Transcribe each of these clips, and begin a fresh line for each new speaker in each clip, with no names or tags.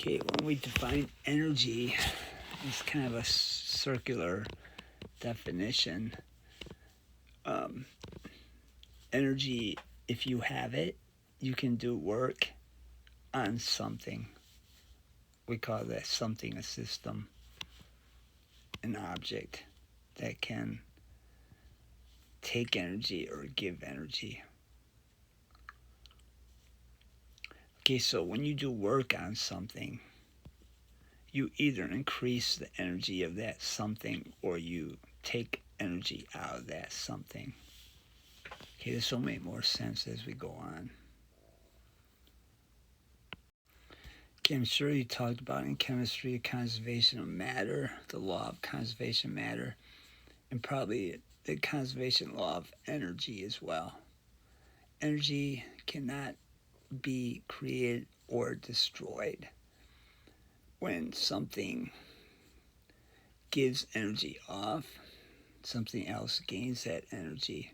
Okay, when we define energy, it's kind of a circular definition. Um, Energy, if you have it, you can do work on something. We call that something a system, an object that can take energy or give energy. Okay, so when you do work on something, you either increase the energy of that something or you take energy out of that something. Okay, this will make more sense as we go on. Okay, I'm sure you talked about in chemistry conservation of matter, the law of conservation of matter, and probably the conservation law of energy as well. Energy cannot be created or destroyed. When something gives energy off, something else gains that energy.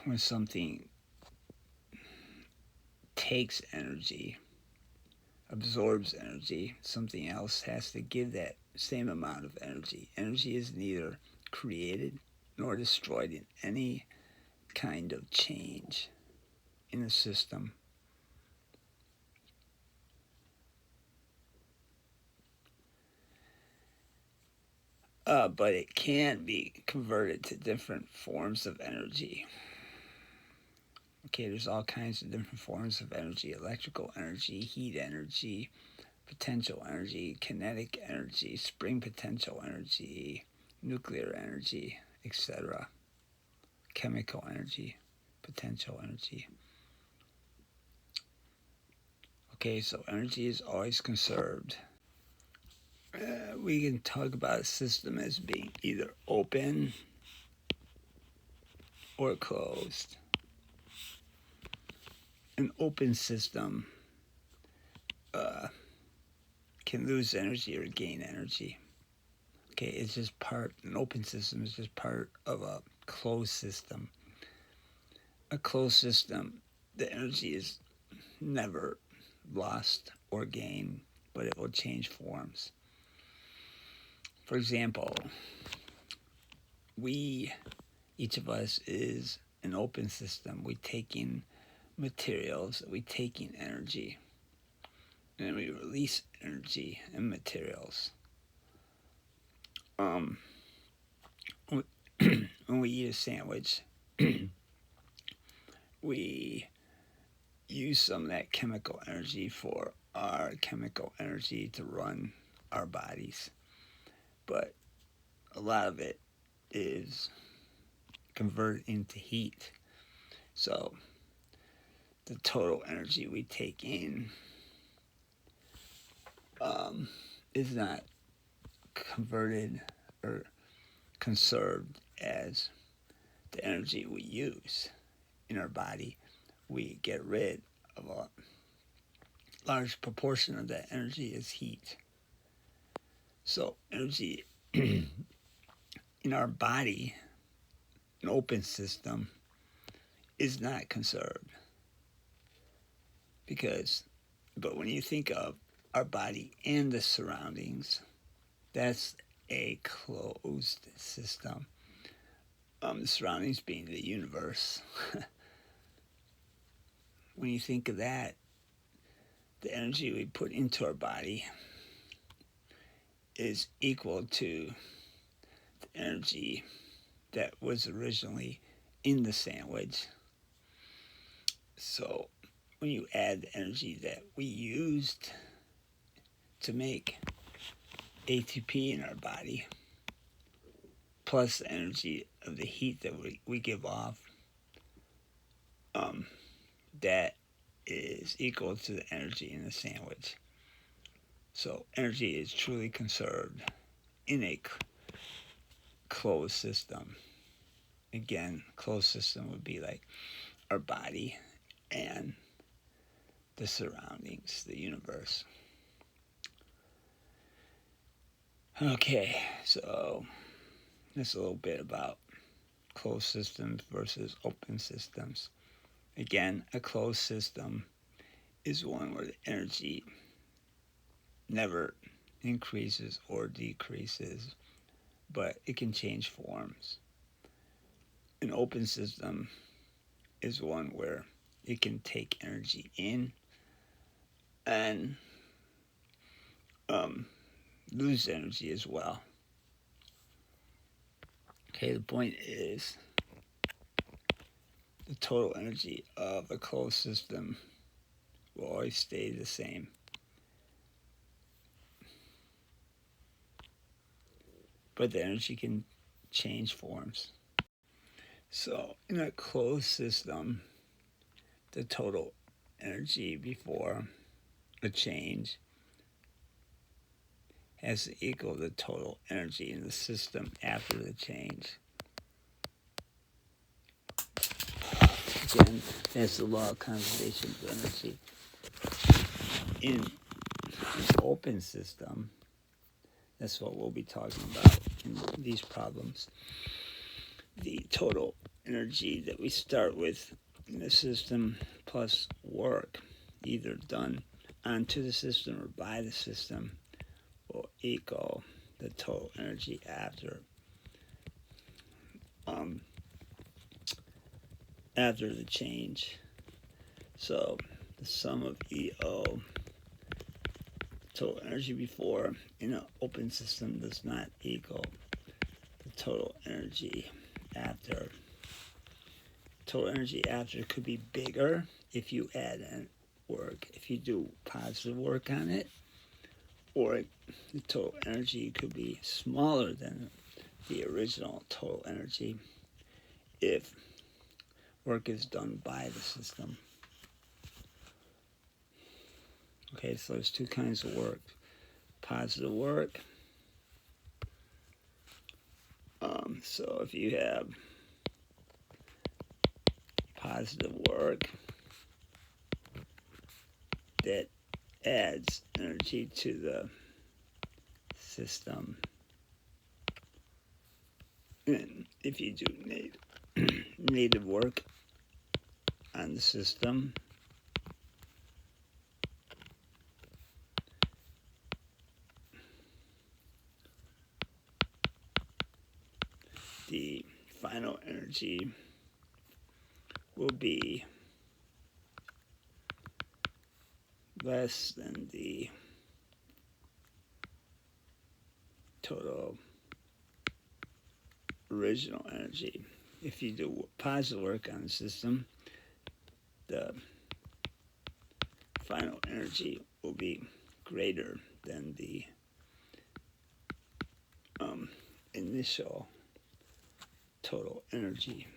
When something takes energy, absorbs energy, something else has to give that same amount of energy. Energy is neither created nor destroyed in any kind of change in the system. But it can be converted to different forms of energy. Okay, there's all kinds of different forms of energy: electrical energy, heat energy, potential energy, kinetic energy, spring potential energy, nuclear energy, etc. Chemical energy, potential energy. Okay, so energy is always conserved. We can talk about a system as being either open or closed. An open system can lose energy or gain energy. Okay, it's just an open system is just part of a closed system. A closed system, the energy is never lost or gained, but it will change forms. For example, each of us is an open system. We take in materials, we take in energy, and we release energy and materials. When we eat a sandwich, we use some of that chemical energy for our chemical energy to run our bodies. But a lot of it is converted into heat. So the total energy we take in is not converted or conserved as the energy we use in our body. We get rid of a large proportion of that energy as heat. So energy in our body, an open system, is not conserved. But when you think of our body and the surroundings, that's a closed system. The surroundings being the universe. When you think of that, the energy we put into our body is equal to the energy that was originally in the sandwich. So when you add the energy that we used to make ATP in our body, plus the energy of the heat that we give off, that is equal to the energy in the sandwich. So energy is truly conserved in a closed system. Again, closed system would be like our body and the surroundings, the universe. Okay, so that's a little bit about closed systems versus open systems. Again, a closed system is one where the energy never increases or decreases, but it can change forms. An open system is one where it can take energy in and lose energy as well. Okay, the point is the total energy of a closed system will always stay the same. But the energy can change forms. So in a closed system, the total energy before a change has to equal the total energy in the system after the change. Again, that's the law of conservation of energy. In an open system, that's what we'll be talking about in these problems. The total energy that we start with in the system plus work, either done onto the system or by the system, will equal the total energy after the change. So the sum of EO, total energy before in an open system, does not equal the total energy after. Total energy after could be bigger if you add in work, if you do positive work on it, or the total energy could be smaller than the original total energy if work is done by the system. Okay, so there's two kinds of work. Positive work. So if you have positive work that adds energy to the system, and if you do negative work on the system, the final energy will be less than the total original energy. If you do positive work on the system, the final energy will be greater than the initial total energy.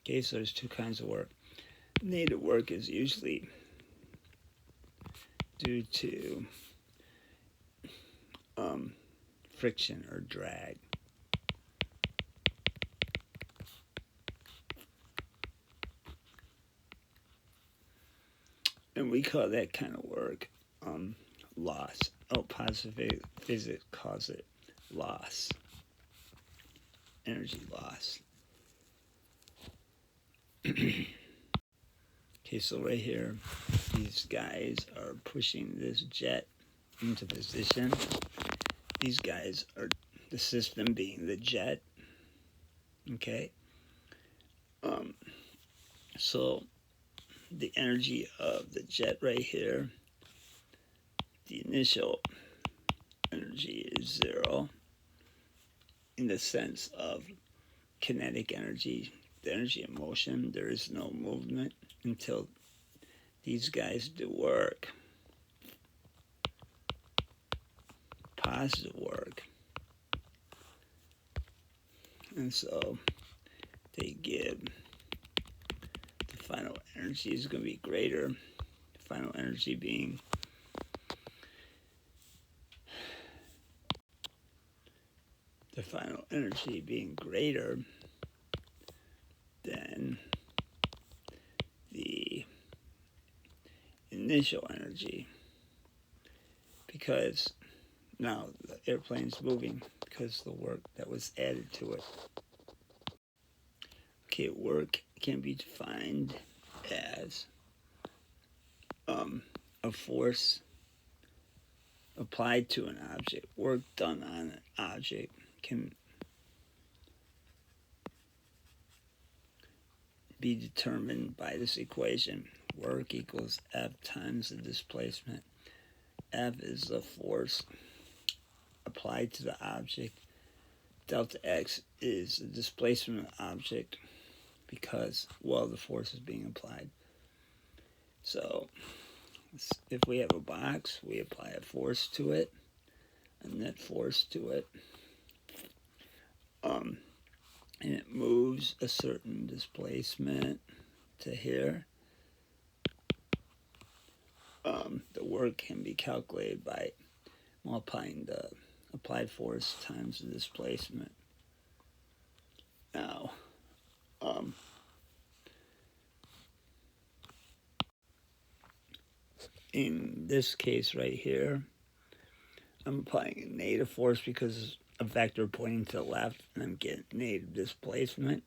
Okay, so there's two kinds of work. Negative work is usually due to friction or drag. And we call that kind of work loss. Positive physics calls it loss, energy loss. Okay, so right here, these guys are pushing this jet into position. These guys are the system being the jet. Okay. So the energy of the jet right here, the initial energy is 0 in the sense of kinetic energy, the energy of motion. There is no movement until these guys do work, positive work. And so they give, the final energy is going to be greater, the final energy being greater than the initial energy, because now the airplane's moving because of the work that was added to it. Okay, work can be defined as a force applied to an object, work done on an object, can be determined by this equation. Work equals F times the displacement. F is the force applied to the object. Delta X is the displacement of the object because, well, the force is being applied. So if we have a box, we apply a force to it, a net force to it, and it moves a certain displacement to here. The work can be calculated by multiplying the applied force times the displacement. Now, in this case right here, I'm applying a negative force because a vector pointing to the left, and I'm getting negative displacement.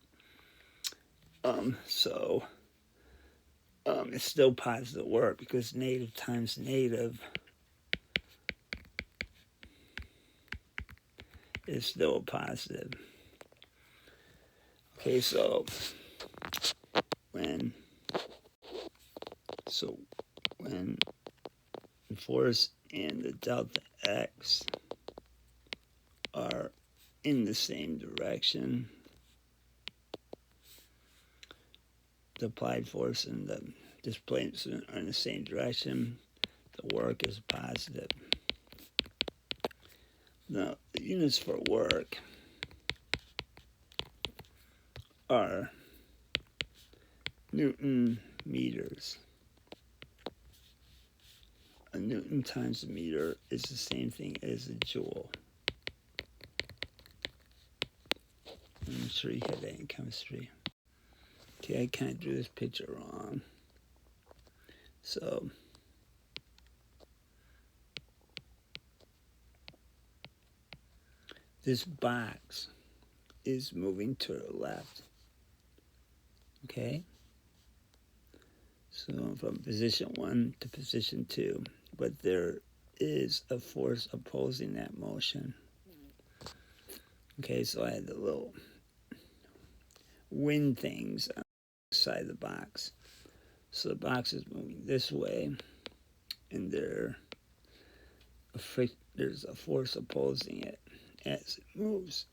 It's still positive work because negative times negative is still a positive. Okay, so when the force and the delta X are in the same direction, the applied force and the displacement are in the same direction, the work is positive. Now, the units for work are Newton meters. A Newton times a meter is the same thing as a joule. I'm sure you had that in chemistry. Okay, I kind of drew this picture wrong. So, this box is moving to the left. Okay? So from position 1 to position 2. But there is a force opposing that motion. Okay, so I had the little wind things on the side of the box. So the box is moving this way, and there's a force opposing it as it moves.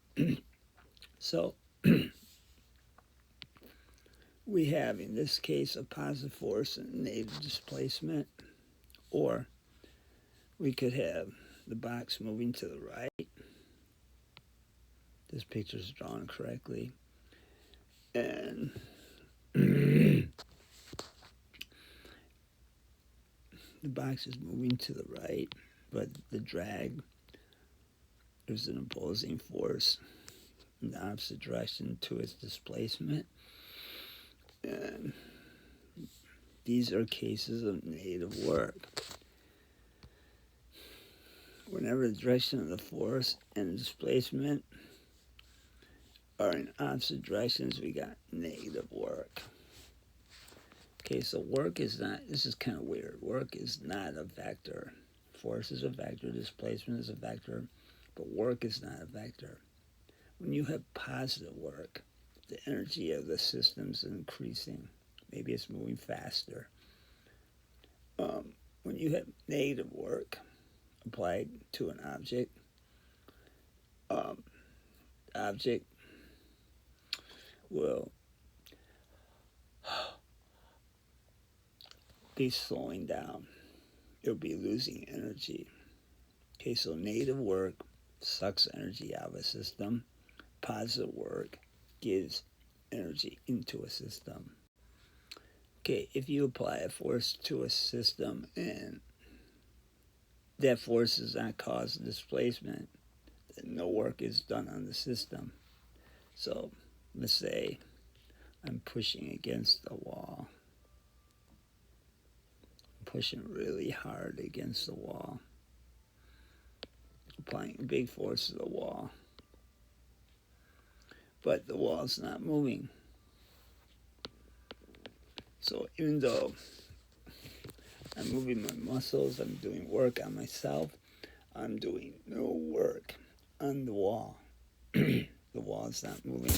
So we have, in this case, a positive force and negative displacement, or we could have the box moving to the right. This picture is drawn correctly. And the box is moving to the right, but the drag, there's an opposing force in the opposite direction to its displacement. And these are cases of negative work. Whenever the direction of the force and the displacement are in opposite directions, we got negative work. Okay, so work is not, this is kind of weird. Work is not a vector. Force is a vector, displacement is a vector, but work is not a vector. When you have positive work, the energy of the system is increasing. Maybe it's moving faster. When you have negative work applied to an object, the object will be slowing down. It'll be losing energy. Okay, so negative work sucks energy out of a system. Positive work gives energy into a system. Okay, if you apply a force to a system and that force does not cause displacement, then no work is done on the system. So let's say I'm pushing against the wall. I'm pushing really hard against the wall, applying a big force to the wall. But the wall's not moving. So even though I'm moving my muscles. I'm doing work on myself. I'm doing no work on the wall. The wall is not moving.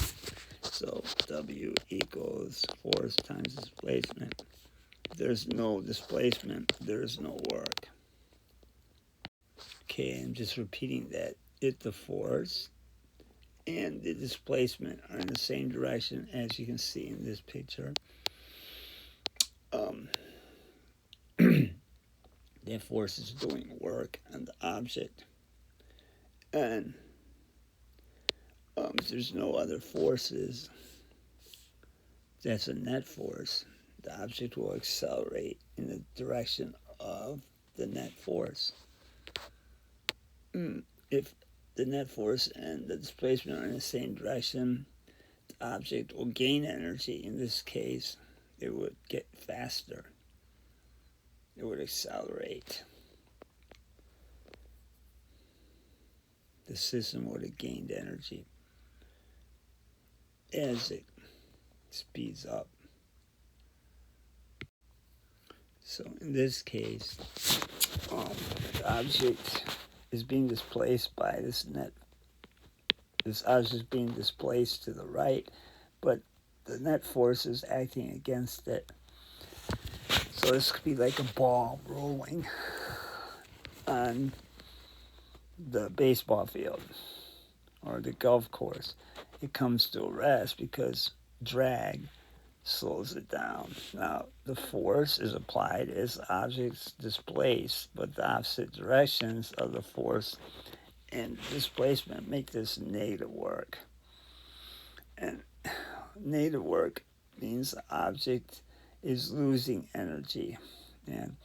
So W equals force times displacement. If there's no displacement, there's no work. Okay, I'm just repeating that. If the force and the displacement are in the same direction, as you can see in this picture, that force is doing work on the object. And if there's no other forces, that's a net force. The object will accelerate in the direction of the net force. If the net force and the displacement are in the same direction, the object will gain energy. In this case, it would get faster. It would accelerate. The system would have gained energy as it speeds up. So in this case, the object is being displaced by this net. This object is being displaced to the right, but the net force is acting against it. So this could be like a ball rolling on the baseball field or the golf course. It comes to a rest because drag slows it down. Now, the force is applied as the object's displaced, but the opposite directions of the force and displacement make this negative work. And negative work means the object is losing energy. And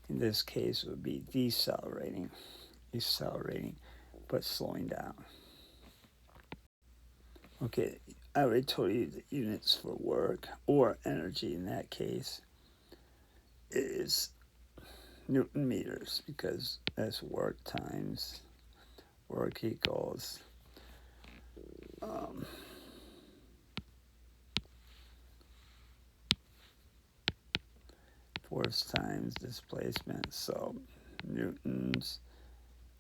in this case, it would be decelerating, but slowing down. Okay, I already told you the units for work, or energy in that case, is Newton meters, because that's work times work equals force times displacement. So newtons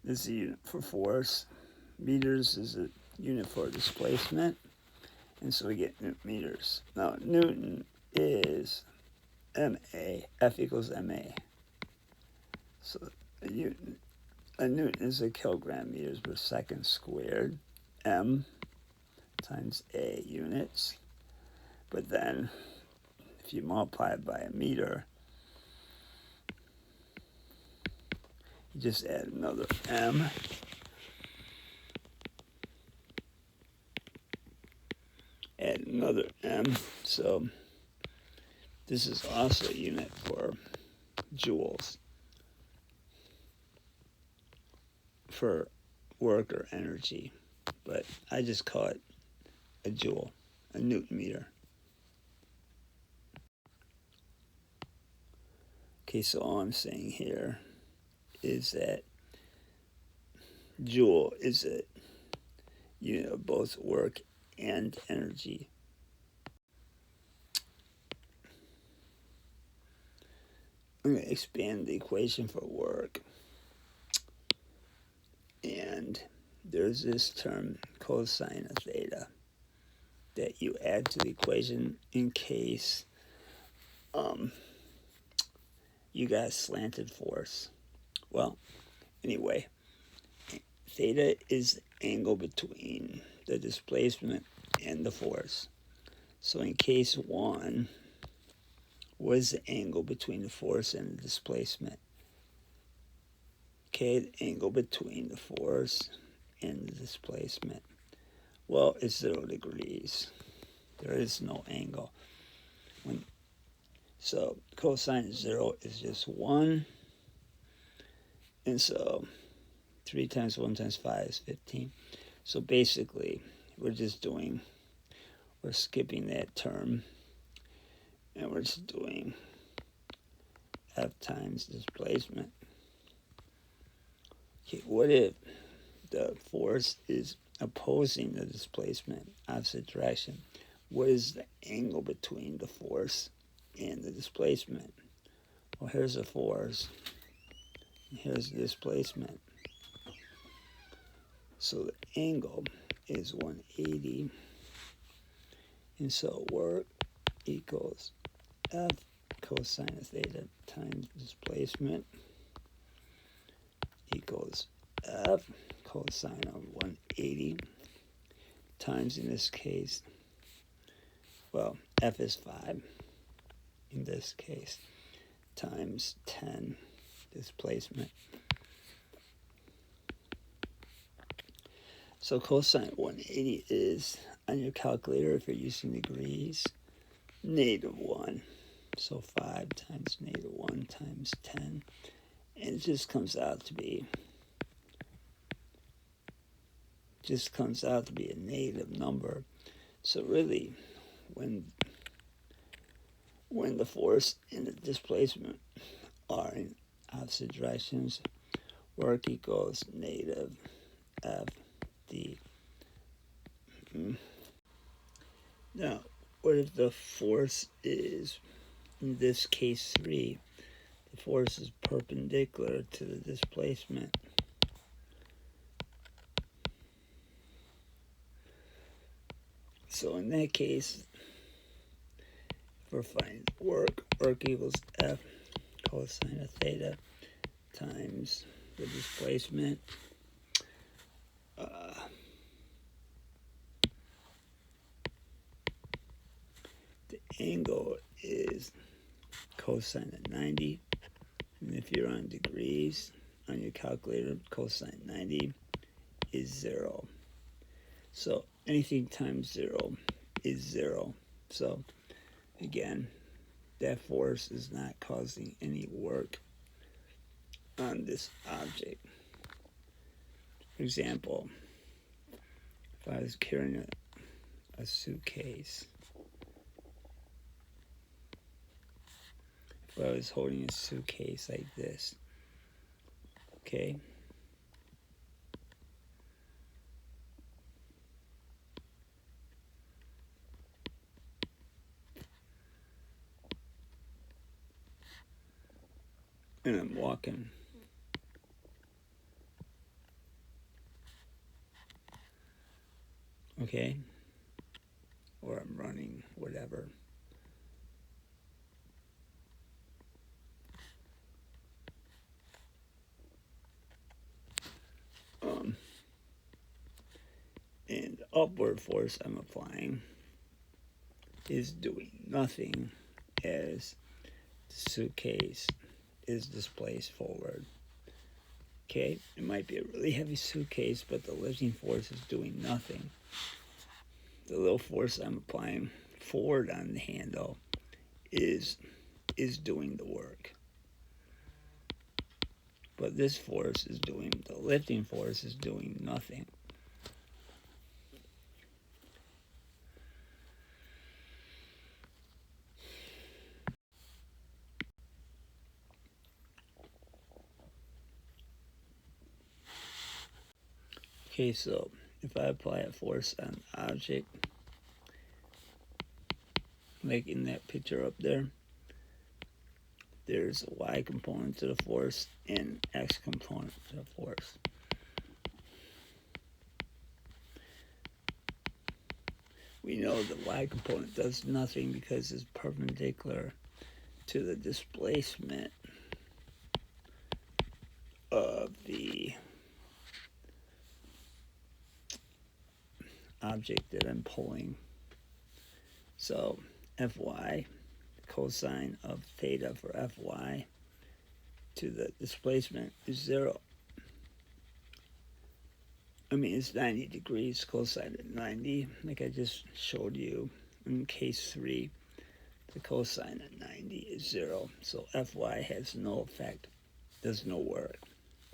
is the unit for force, meters is a unit for displacement, and so we get Newton meters. Now Newton is MA, F equals MA. So a Newton is a kilogram meters per second squared, M times A units. But then if you multiply it by a meter, you just add another M. Add another M. So this is also a unit for joules, for work or energy. But I just call it a joule, a Newton meter. Okay, so all I'm saying here is that joule is a unit of both work and energy. I'm going to expand the equation for work. And there's this term, cosine of theta, that you add to the equation in case you got slanted force. Well, anyway, theta is the angle between the displacement and the force. So in case 1, what is the angle between the force and the displacement? Okay, the angle between the force and the displacement. Well, it's 0 degrees. There is no angle. So cosine of 0 is just 1. And so 3 times 1 times 5 is 15. So basically, we're skipping that term. And we're just doing F times displacement. Okay, what if the force is opposing the displacement, opposite direction? What is the angle between the force and the displacement? Well, here's a force. Here's the displacement. So the angle is 180. And so work equals F cosine of theta times displacement equals F cosine of 180 times, in this case, well, F is 5 in this case, times 10 displacement. So cosine 180 is, on your calculator, if you're using degrees, -1. So 5 times -1 times 10. And it just comes out to be a negative number. So really, when the force and the displacement are in opposite directions, work equals negative FD. Now, what if the force is, in this case 3, the force is perpendicular to the displacement? So in that case, we're finding work equals F cosine of theta times the displacement. The angle is cosine of 90. And if you're on degrees on your calculator, cosine 90 is 0. So anything times 0 is 0. So again, that force is not causing any work on this object. For example, if I was carrying a suitcase, if I was holding a suitcase like this, okay? And I'm walking. Okay? Or I'm running, whatever. And the upward force I'm applying is doing nothing as the suitcase is displaced forward. Okay, it might be a really heavy suitcase, but the lifting force is doing nothing. The little force I'm applying forward on the handle is doing the work. But this force is doing, the lifting force is doing nothing. Okay, so if I apply a force on an object, like in that picture up there, there's a y component to the force and x component to the force. We know the y component does nothing because it's perpendicular to the displacement of the object that I'm pulling. So Fy, cosine of theta for Fy to the displacement is 0. I mean, it's 90 degrees, cosine of 90, like I just showed you in case 3. The cosine of 90 is 0. So Fy has no effect, does no work.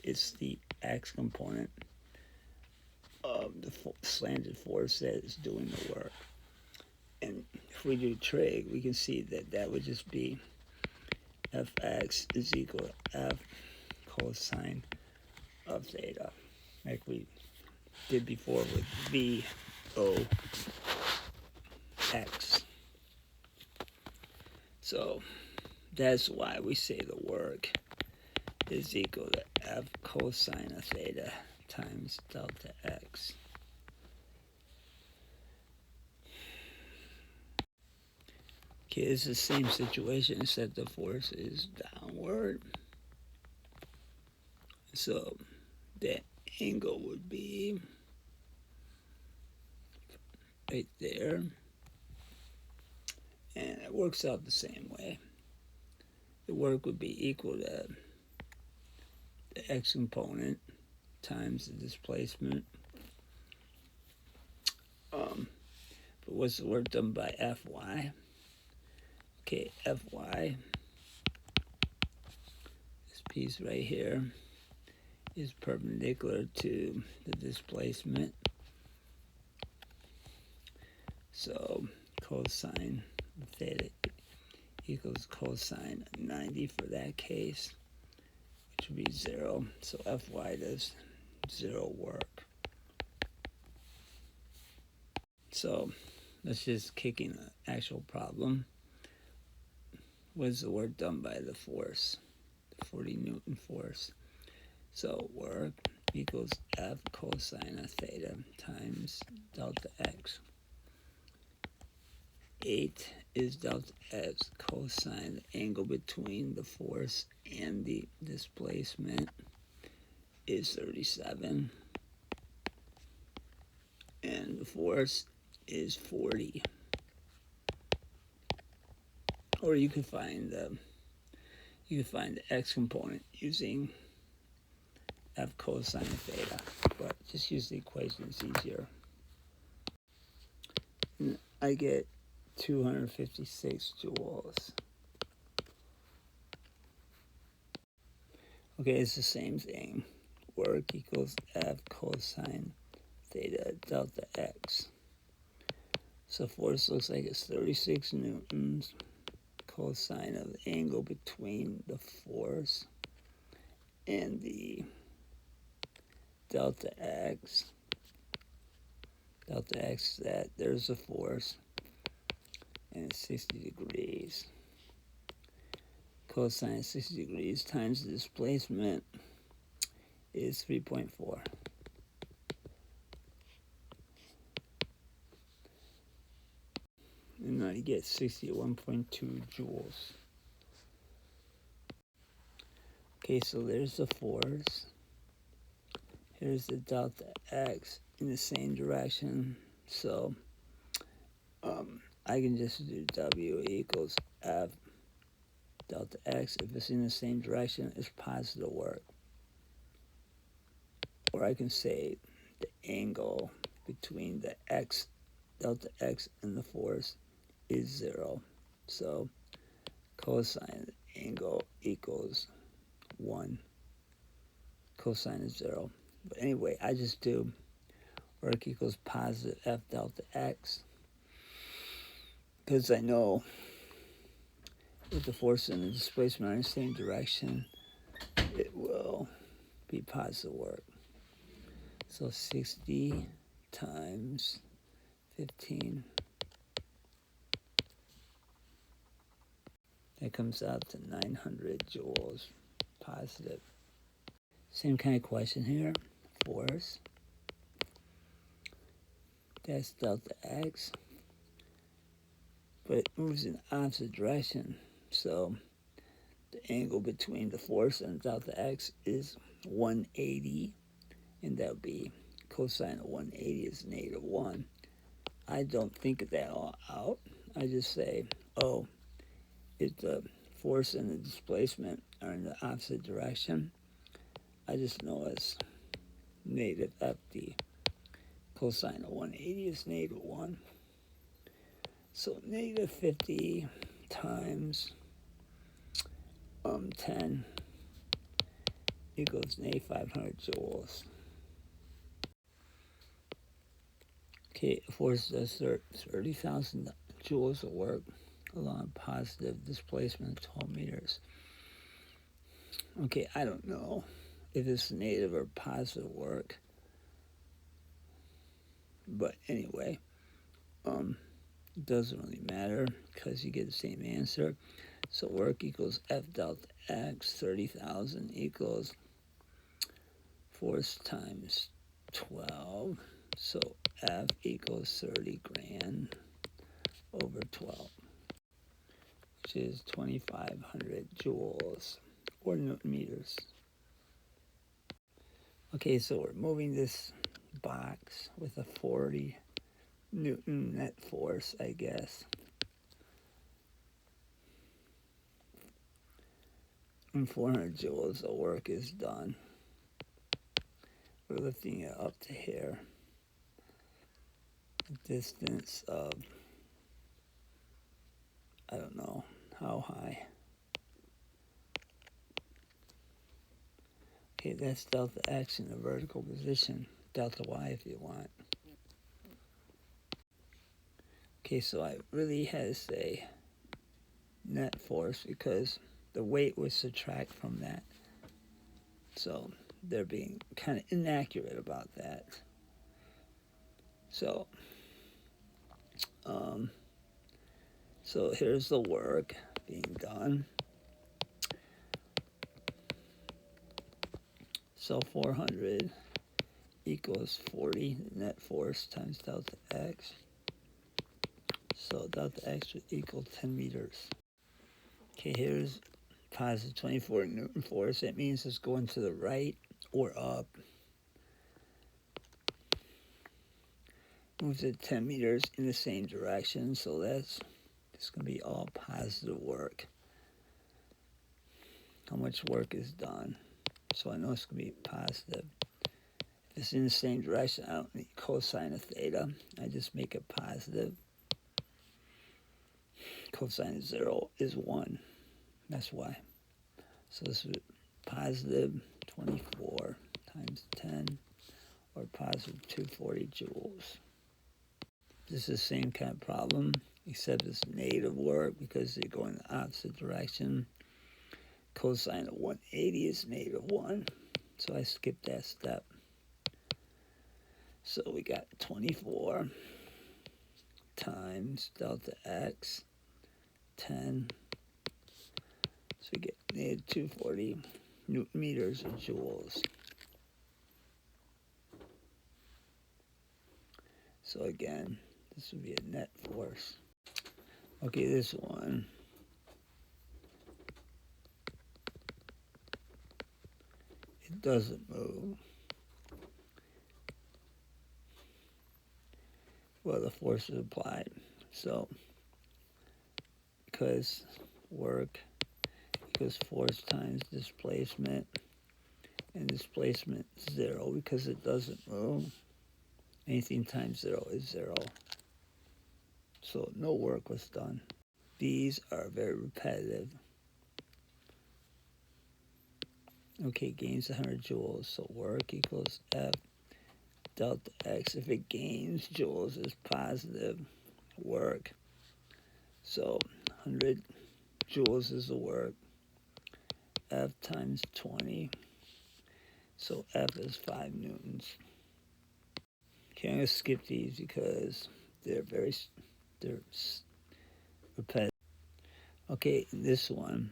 It's the x component of the slanted force that is doing the work. And if we do trig, we can see that that would just be Fx is equal to F cosine of theta, like we did before with VOX. So That's why we say the work is equal to F cosine of theta times delta X. Okay, it's the same situation except the force is downward. So the angle would be right there. And it works out the same way. The work would be equal to the x component times the displacement. But what's the work done by Fy? Okay, Fy, this piece right here, is perpendicular to the displacement. So cosine theta equals cosine 90 for that case, which would be 0. So Fy does 0 work. So let's just kick in the actual problem. What's the work done by the force? The 40 Newton force. So work equals F cosine of theta times delta X. 8 is delta X cosine, the angle between the force and the displacement is 37. And the force is 40. Or you could find the X component using F cosine of theta, but just use the equation, it's easier. And I get 256 joules. Okay, it's the same thing. Work equals F cosine theta delta X. So force looks like it's 36 newtons. Cosine of the angle between the force and the delta X. Delta X, that there's a force, and it's 60 degrees. Cosine of 60 degrees times the displacement is 3.4. And now you get 61.2 joules. Okay, so there's the force. Here's the delta X in the same direction. So I can just do W equals F delta X. If it's in the same direction, it's positive work. Or I can say the angle between the X, delta X, and the force is 0. So cosine of the angle equals 1. Cosine is 0. But anyway, I just do work equals positive F delta X, because I know if the force and the displacement are in the same direction, it will be positive work. So 60 times 15, that comes out to 900 joules positive. Same kind of question here. Force, that's delta X, but it moves in the opposite direction. So the angle between the force and delta X is 180, and that would be cosine of 180 is -1. I don't think of that all out. I just say, oh, if the force and the displacement are in the opposite direction, I just know it's negative FD. Cosine of 180 is -1. So negative 50 times 10 equals negative 500 joules. Okay, force does 30,000 joules of work along positive displacement of 12 meters. Okay, I don't know if it's negative or positive work, but anyway, it doesn't really matter because you get the same answer. So work equals F delta X, 30,000 equals force times 12. So F equals 30 grand over 12, which is 2,500 joules or Newton meters. Okay, so we're moving this box with a 40 Newton net force, I guess. And 400 joules of work is done. We're lifting it up to here. A distance of, I don't know how high. Okay, that's delta X in the vertical position, delta Y if you want. Okay, so I really had to say net force because the weight was subtract from that. So they're being kind of inaccurate about that. So, so here's the work being done. So 400 equals 40 net force times delta X. So delta X would equal 10 meters. Okay, here's positive 24 Newton force. That means it's going to the right or up. Moves it 10 meters in the same direction, so it's going to be all positive work. How much work is done? So I know it's going to be positive. If it's in the same direction, I don't need cosine of theta. I just make it positive. Cosine of 0 is 1. That's why. So this is positive 24 times 10, or positive 240 joules. This is the same kind of problem, except it's negative work because they go in the opposite direction. Cosine of 180 is negative 1, so I skipped that step. So we got 24 times delta X, 10. So we get negative 240 Newton meters or joules. So again, this would be a net force. Okay, this one. It doesn't move. Well, the force is applied. So, because work equals force times displacement, and displacement 0 because it doesn't move. Anything times 0 is 0. So no work was done. These are very repetitive. Okay, gains 100 joules, so work equals F delta X. If it gains joules, is positive work. So 100 joules is the work. F times 20. So F is 5 newtons. Okay, I'm going to skip these because they're repetitive. Okay, this one,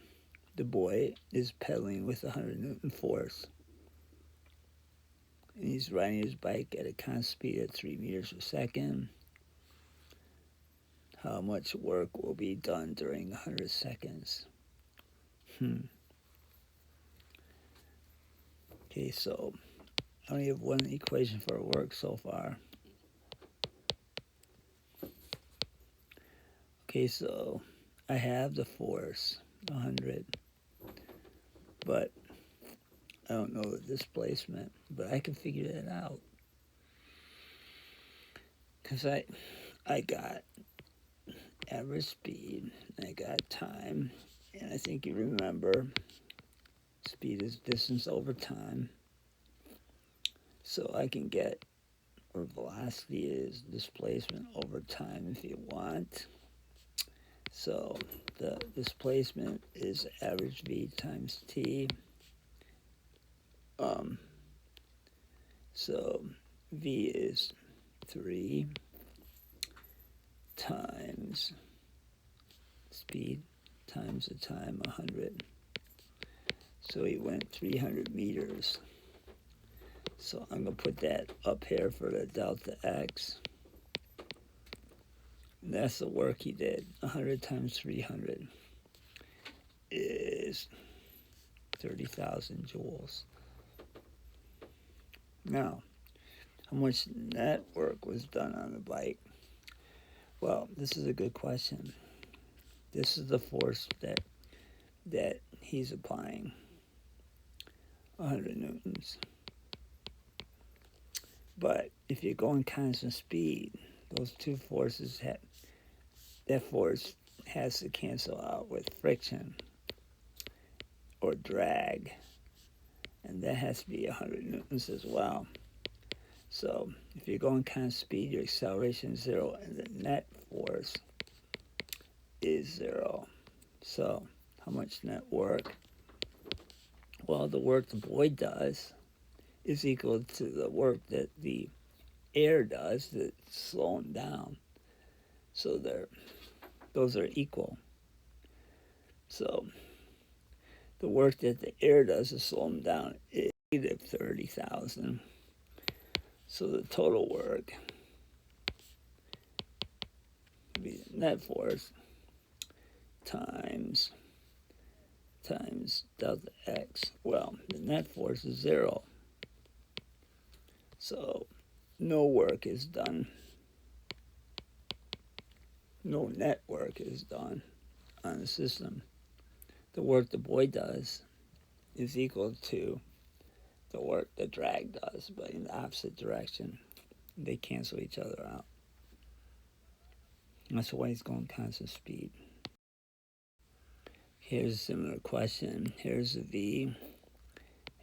the boy is pedaling with 100 Newton force. And he's riding his bike at a constant speed at 3 meters per second. How much work will be done during 100 seconds? Okay, so I only have one equation for work so far. Okay, so I have the force, 100, but I don't know the displacement, but I can figure that out. Because I got average speed, and I got time, and I think you remember speed is distance over time. So I can get, or velocity is displacement over time if you want. So the displacement is average v times t. So v is 3 times speed times the time 100. So he went 300 meters. So I'm going to put that up here for the delta x. And that's the work he did. 100 times 300 is 30,000 joules. Now, how much net work was done on the bike? Well, this is a good question. This is the force that he's applying, 100 newtons. But if you're going constant speed, those two forces, that force has to cancel out with friction or drag, and that has to be 100 newtons as well. So if you're going constant speed, your acceleration is 0, and the net force is 0. So how much net work? Well, the work the boy does is equal to the work that the air does that's slowing down. So those are equal. So the work that the air does to slow them down is negative 30,000. So the total work would be the net force times delta x. Well, the net force is 0. So no work is done. No net work is done on the system. The work the boy does is equal to the work the drag does, but in the opposite direction. They cancel each other out. That's why he's going constant speed. Here's a similar question. Here's a V.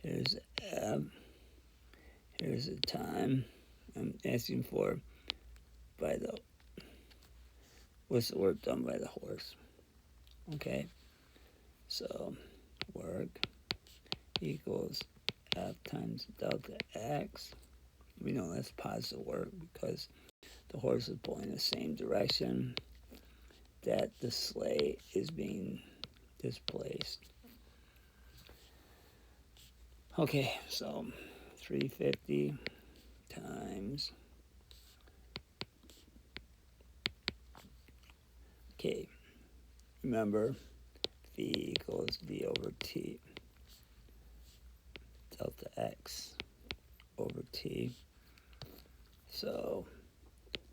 Here's F. Here's the time. I'm asking for what's the work done by the horse. Okay, so work equals F times delta x. We know that's positive work because the horse is pulling the same direction that the sleigh is being displaced. Okay, so 350 times. Okay, remember, V equals V over T, delta X over T. So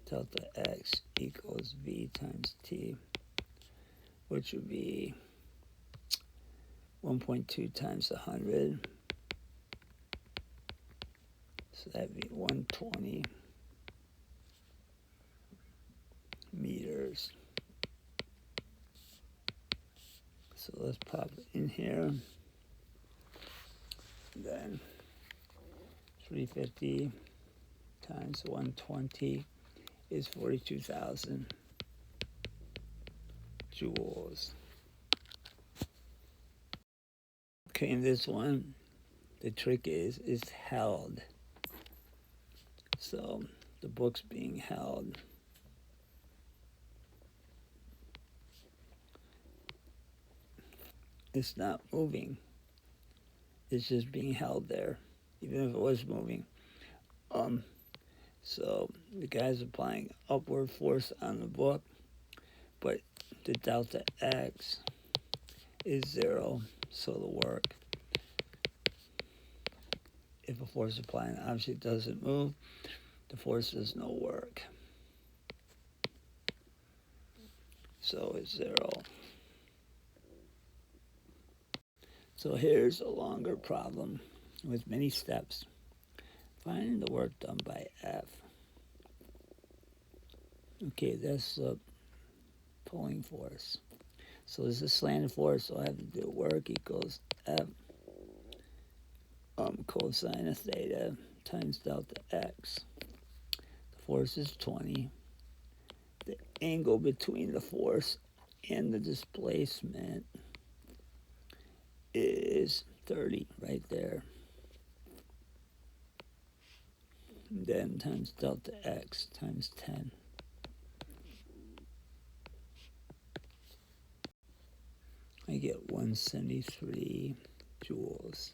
delta X equals V times T, which would be 1.2 times 100. So that'd be 120 meters. So let's pop it in here. Then 350 times 120 is 42,000 joules. Okay, in this one, the trick is held. So the book's being held. It's not moving. It's just being held there, even if it was moving. So the guy's applying upward force on the book, but the delta x is 0, so the work, if a force applied on an object doesn't move, the force does no work. So it's 0. So here's a longer problem with many steps. Finding the work done by F. Okay, that's the pulling force. So there's a slanted force, so I have to do work equals F cosine of theta times delta x. The force is 20. The angle between the force and the displacement is 30 right there. And then times delta x times 10. I get 173 joules.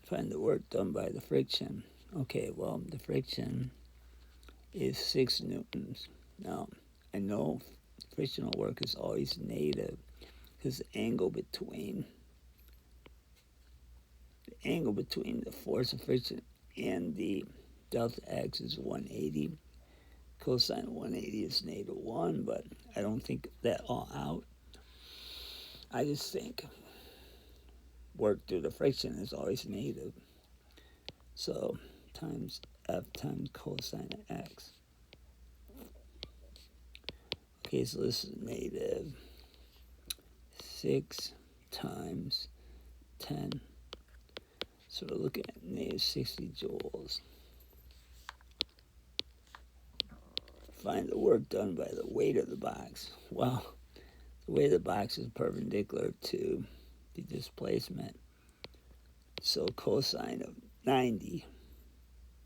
Find the work done by the friction. Okay, well, the friction is 6 newtons. Now, I know frictional work is always negative because the angle between the force of friction and the delta x is 180. Cosine of 180 is -1, but I don't think that all out. I just think work through the friction is always negative. So times F times cosine of x. Okay, so this is -6 times 10. So we're looking at -60 joules. Find the work done by the weight of the box. Well, the weight of the box is perpendicular to the displacement. So cosine of 90,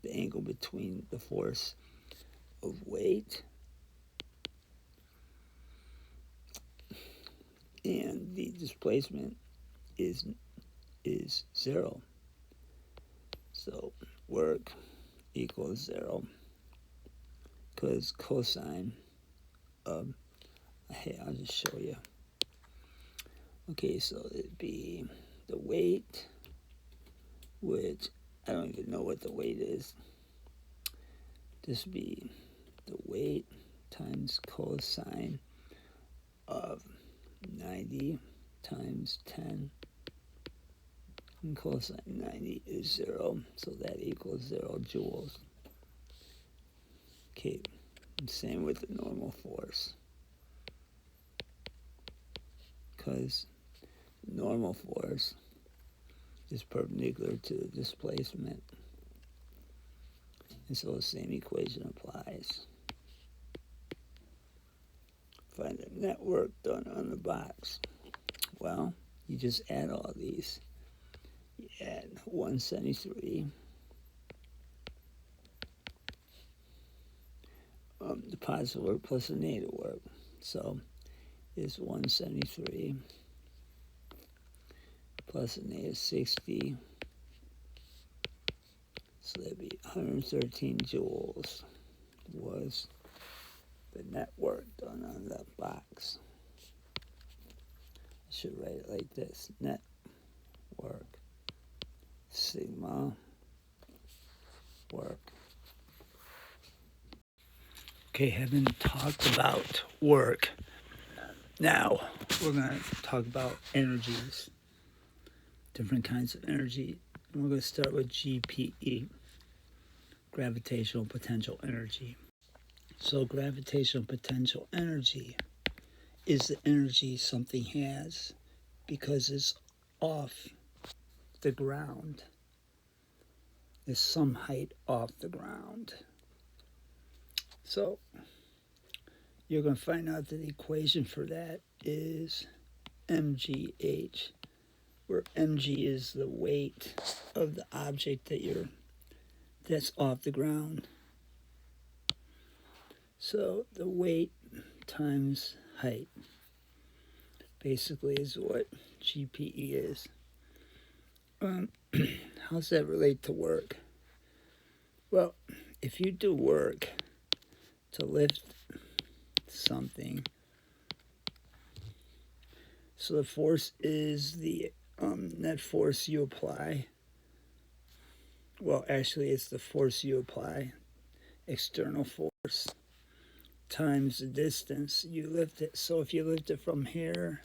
the angle between the force of weight and the displacement is 0. So work equals 0 because cosine of, hey, I'll just show you. Okay, so it'd be the weight, which I don't even know what the weight is. This would be the weight times cosine of 90 times 10. And cosine 90 is 0, so that equals 0 joules. Okay, same with the normal force. Because normal force is perpendicular to the displacement. And so the same equation applies. Find the net work done on the box. Well, you just add all these. You add 173. The positive work plus the negative work. So is 173 plus a -60. So that'd be 113 joules was the net work done on the box. I should write it like this: net work, sigma work. Okay, having talked about work, now we're going to talk about energies, different kinds of energy. And we're going to start with GPE, gravitational potential energy. So gravitational potential energy is the energy something has because it's off the ground. There's some height off the ground. So you're going to find out that the equation for that is mgh, where mg is the weight of the object that's off the ground. So the weight times height basically is what GPE is. How does that relate to work? Well, if you do work to lift something, so the force is the net force you apply. Well, actually, it's the force you apply, external force, times the distance you lift it. So if you lift it from here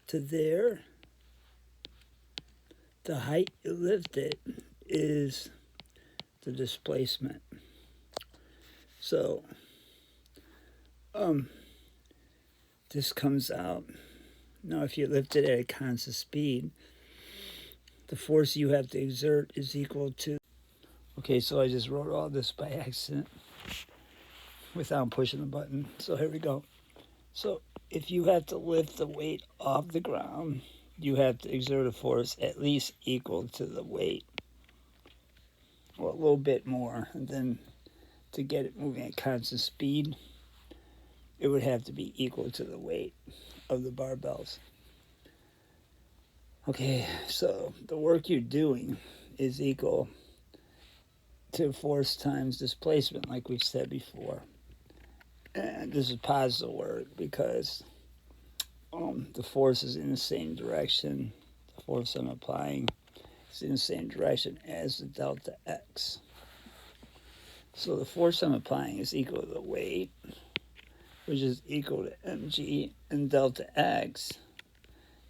to there, the height you lift it is the displacement. So this comes out. Now if you lift it at a constant speed, the force you have to exert is equal to... Okay, so I just wrote all this by accident without pushing the button. So here we go. So if you have to lift the weight off the ground, you have to exert a force at least equal to the weight, or a little bit more. And then to get it moving at constant speed, it would have to be equal to the weight of the barbells. Okay, so the work you're doing is equal to force times displacement, like we've said before. And this is positive work because the force is in the same direction. The force I'm applying is in the same direction as the delta x. So the force I'm applying is equal to the weight, which is equal to mg, and delta x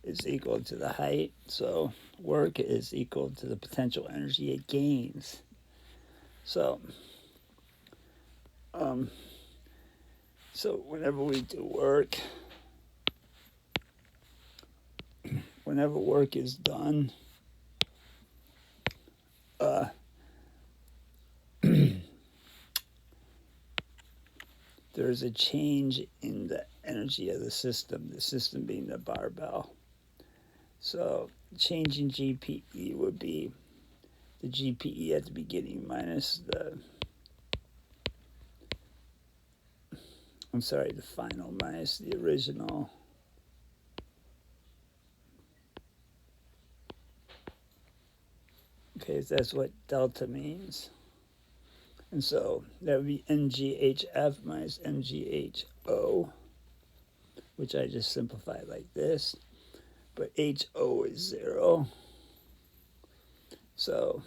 is equal to the height. So work is equal to the potential energy it gains. So whenever we do work, whenever work is done, there's a change in the energy of the system being the barbell. So changing GPE would be the GPE at the beginning minus the final minus the original. Okay, so that's what delta means. And so that would be MGHF minus MGHO, which I just simplified like this. But HO is 0. So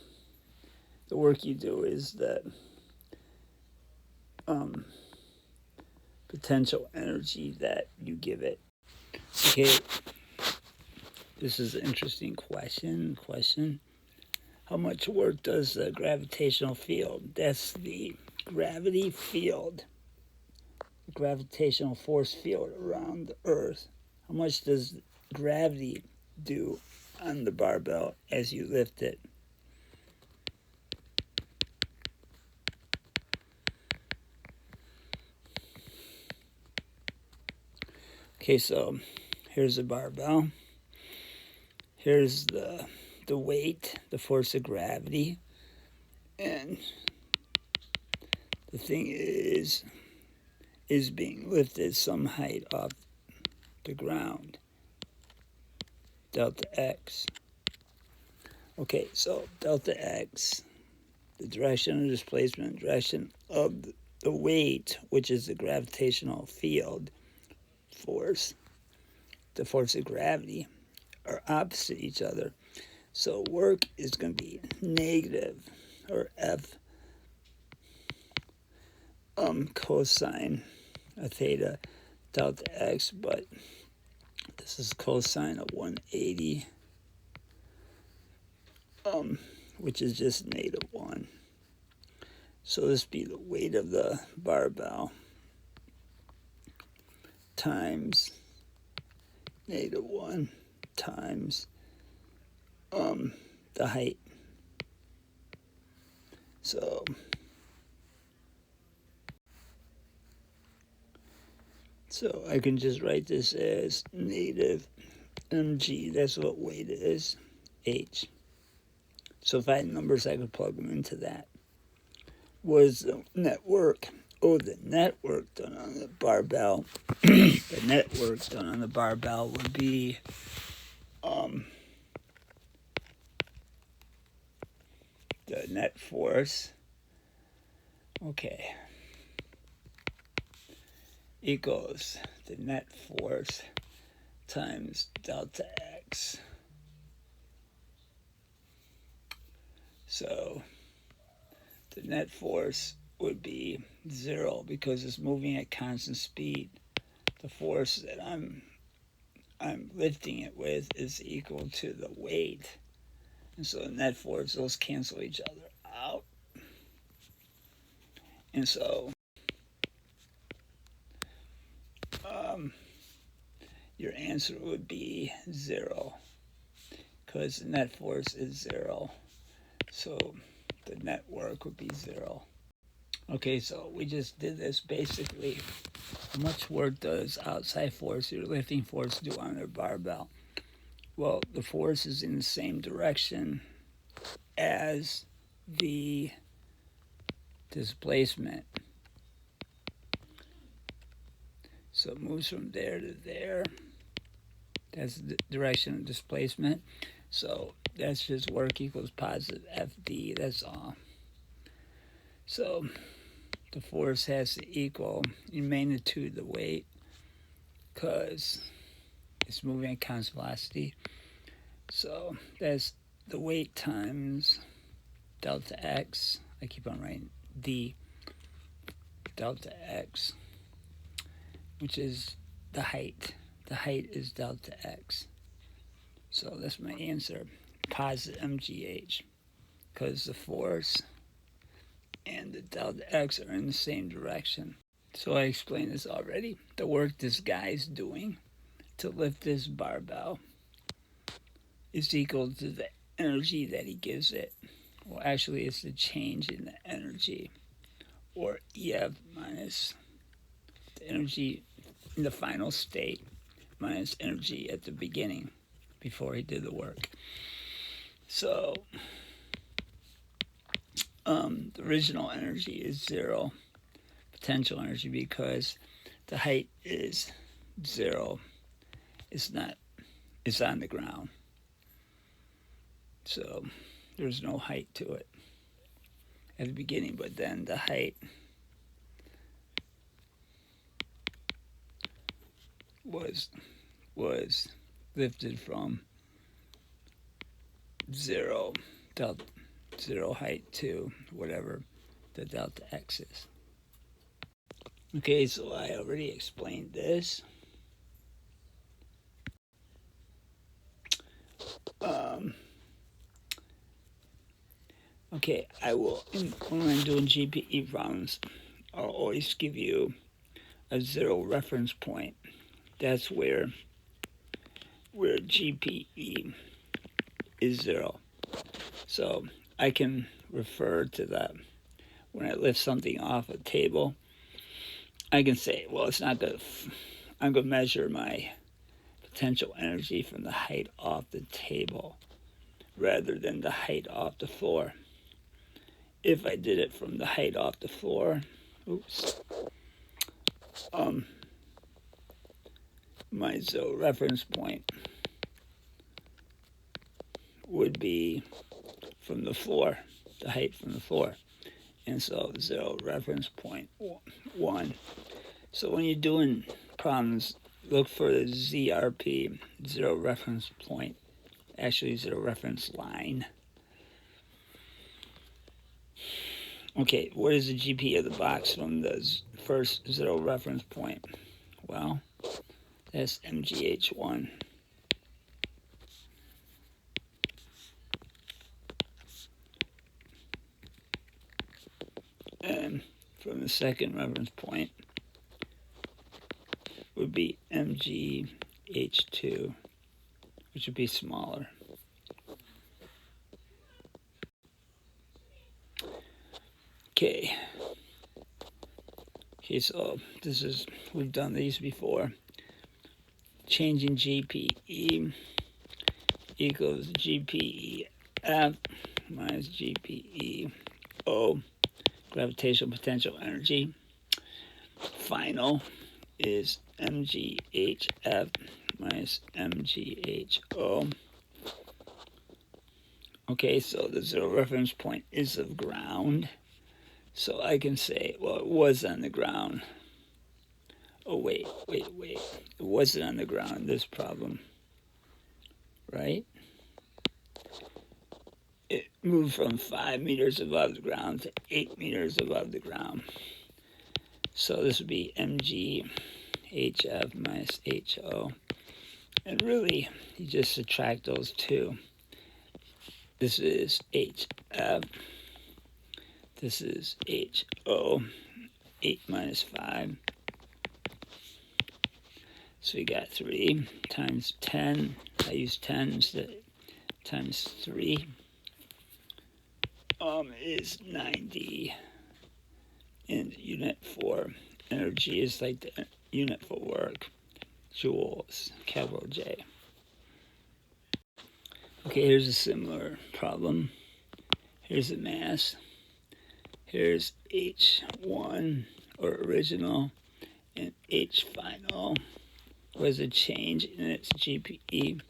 the work you do is that potential energy that you give it. Okay, this is an interesting question. How much work does the gravitational field, that's the gravity field, the gravitational force field around the Earth, how much does gravity do on the barbell as you lift it? Okay, so here's the barbell. Here's the weight, the force of gravity, and the thing is being lifted some height off the ground, delta x. Okay, so delta x, the direction of displacement, direction of the weight, which is the gravitational field force, the force of gravity, are opposite each other. So work is going to be negative, or F cosine of theta delta x, but this is cosine of 180, which is just -1. So this be the weight of the barbell times -1 times the height. So I can just write this as negative mg, that's what weight is, h. So if I had numbers, I could plug them into that. What is the net work? Oh, the net work done on the barbell. The net work done on the barbell would be the net force, okay, equals the net force times delta x. So the net force would be 0 because it's moving at constant speed. The force that I'm lifting it with is equal to the weight. And so the net force, those cancel each other out. And so your answer would be 0 because the net force is 0. So the net work would be 0. Okay, so we just did this basically. How much work does outside force, your lifting force, do on a barbell? Well, the force is in the same direction as the displacement. So it moves from there to there. That's the direction of displacement. So that's just work equals positive FD, that's all. So the force has to equal in magnitude the weight, because it's moving at constant velocity. So that's the weight times delta x. I keep on writing d delta x, which is the height. The height is delta x. So that's my answer, positive mgh, because the force and the delta x are in the same direction. So I explained this already. The work this guy's doing to lift this barbell is equal to the energy that he gives it. Well, actually, it's the change in the energy, or EF minus the energy in the final state minus energy at the beginning before he did the work. So the original energy is 0 potential energy because the height is 0. It's on the ground. So there's no height to it at the beginning, but then the height was lifted from 0 height to whatever the delta x is. Okay, so I already explained this. Okay, I will, when I'm doing GPE problems, I'll always give you a 0 reference point. That's where GPE is 0. So I can refer to that. When I lift something off a table, I can say, well, I'm going to measure my potential energy from the height off the table rather than the height off the floor. If I did it from the height off the floor, my 0 reference point would be from the floor, the height from the floor. And so 0 reference point 1. So when you're doing problems, look for the ZRP, 0 reference point, actually 0 reference line. Okay, what is the GP of the box from the first 0 reference point? Well, that's MGH1. And from the second reference point would be MGH2, which would be smaller. Okay, so we've done these before. Changing GPE equals GPEF minus GPEO, gravitational potential energy. Final is MGHF minus MGHO. Okay, so the 0 reference point is of ground. So I can say, well, it was on the ground. Oh, wait. It wasn't on the ground in this problem, right? It moved from 5 meters above the ground to 8 meters above the ground. So this would be MGHF minus HO. And really, you just subtract those two. This is HF. This is HO. 8 minus 5. So we got 3 times 10. I use 10 instead. Times 3 is 90. And unit for energy is like the unit for work. Joules, capital J. Okay, here's a similar problem. Here's the mass. Here's H1, or original, and H final was a change in its GPE.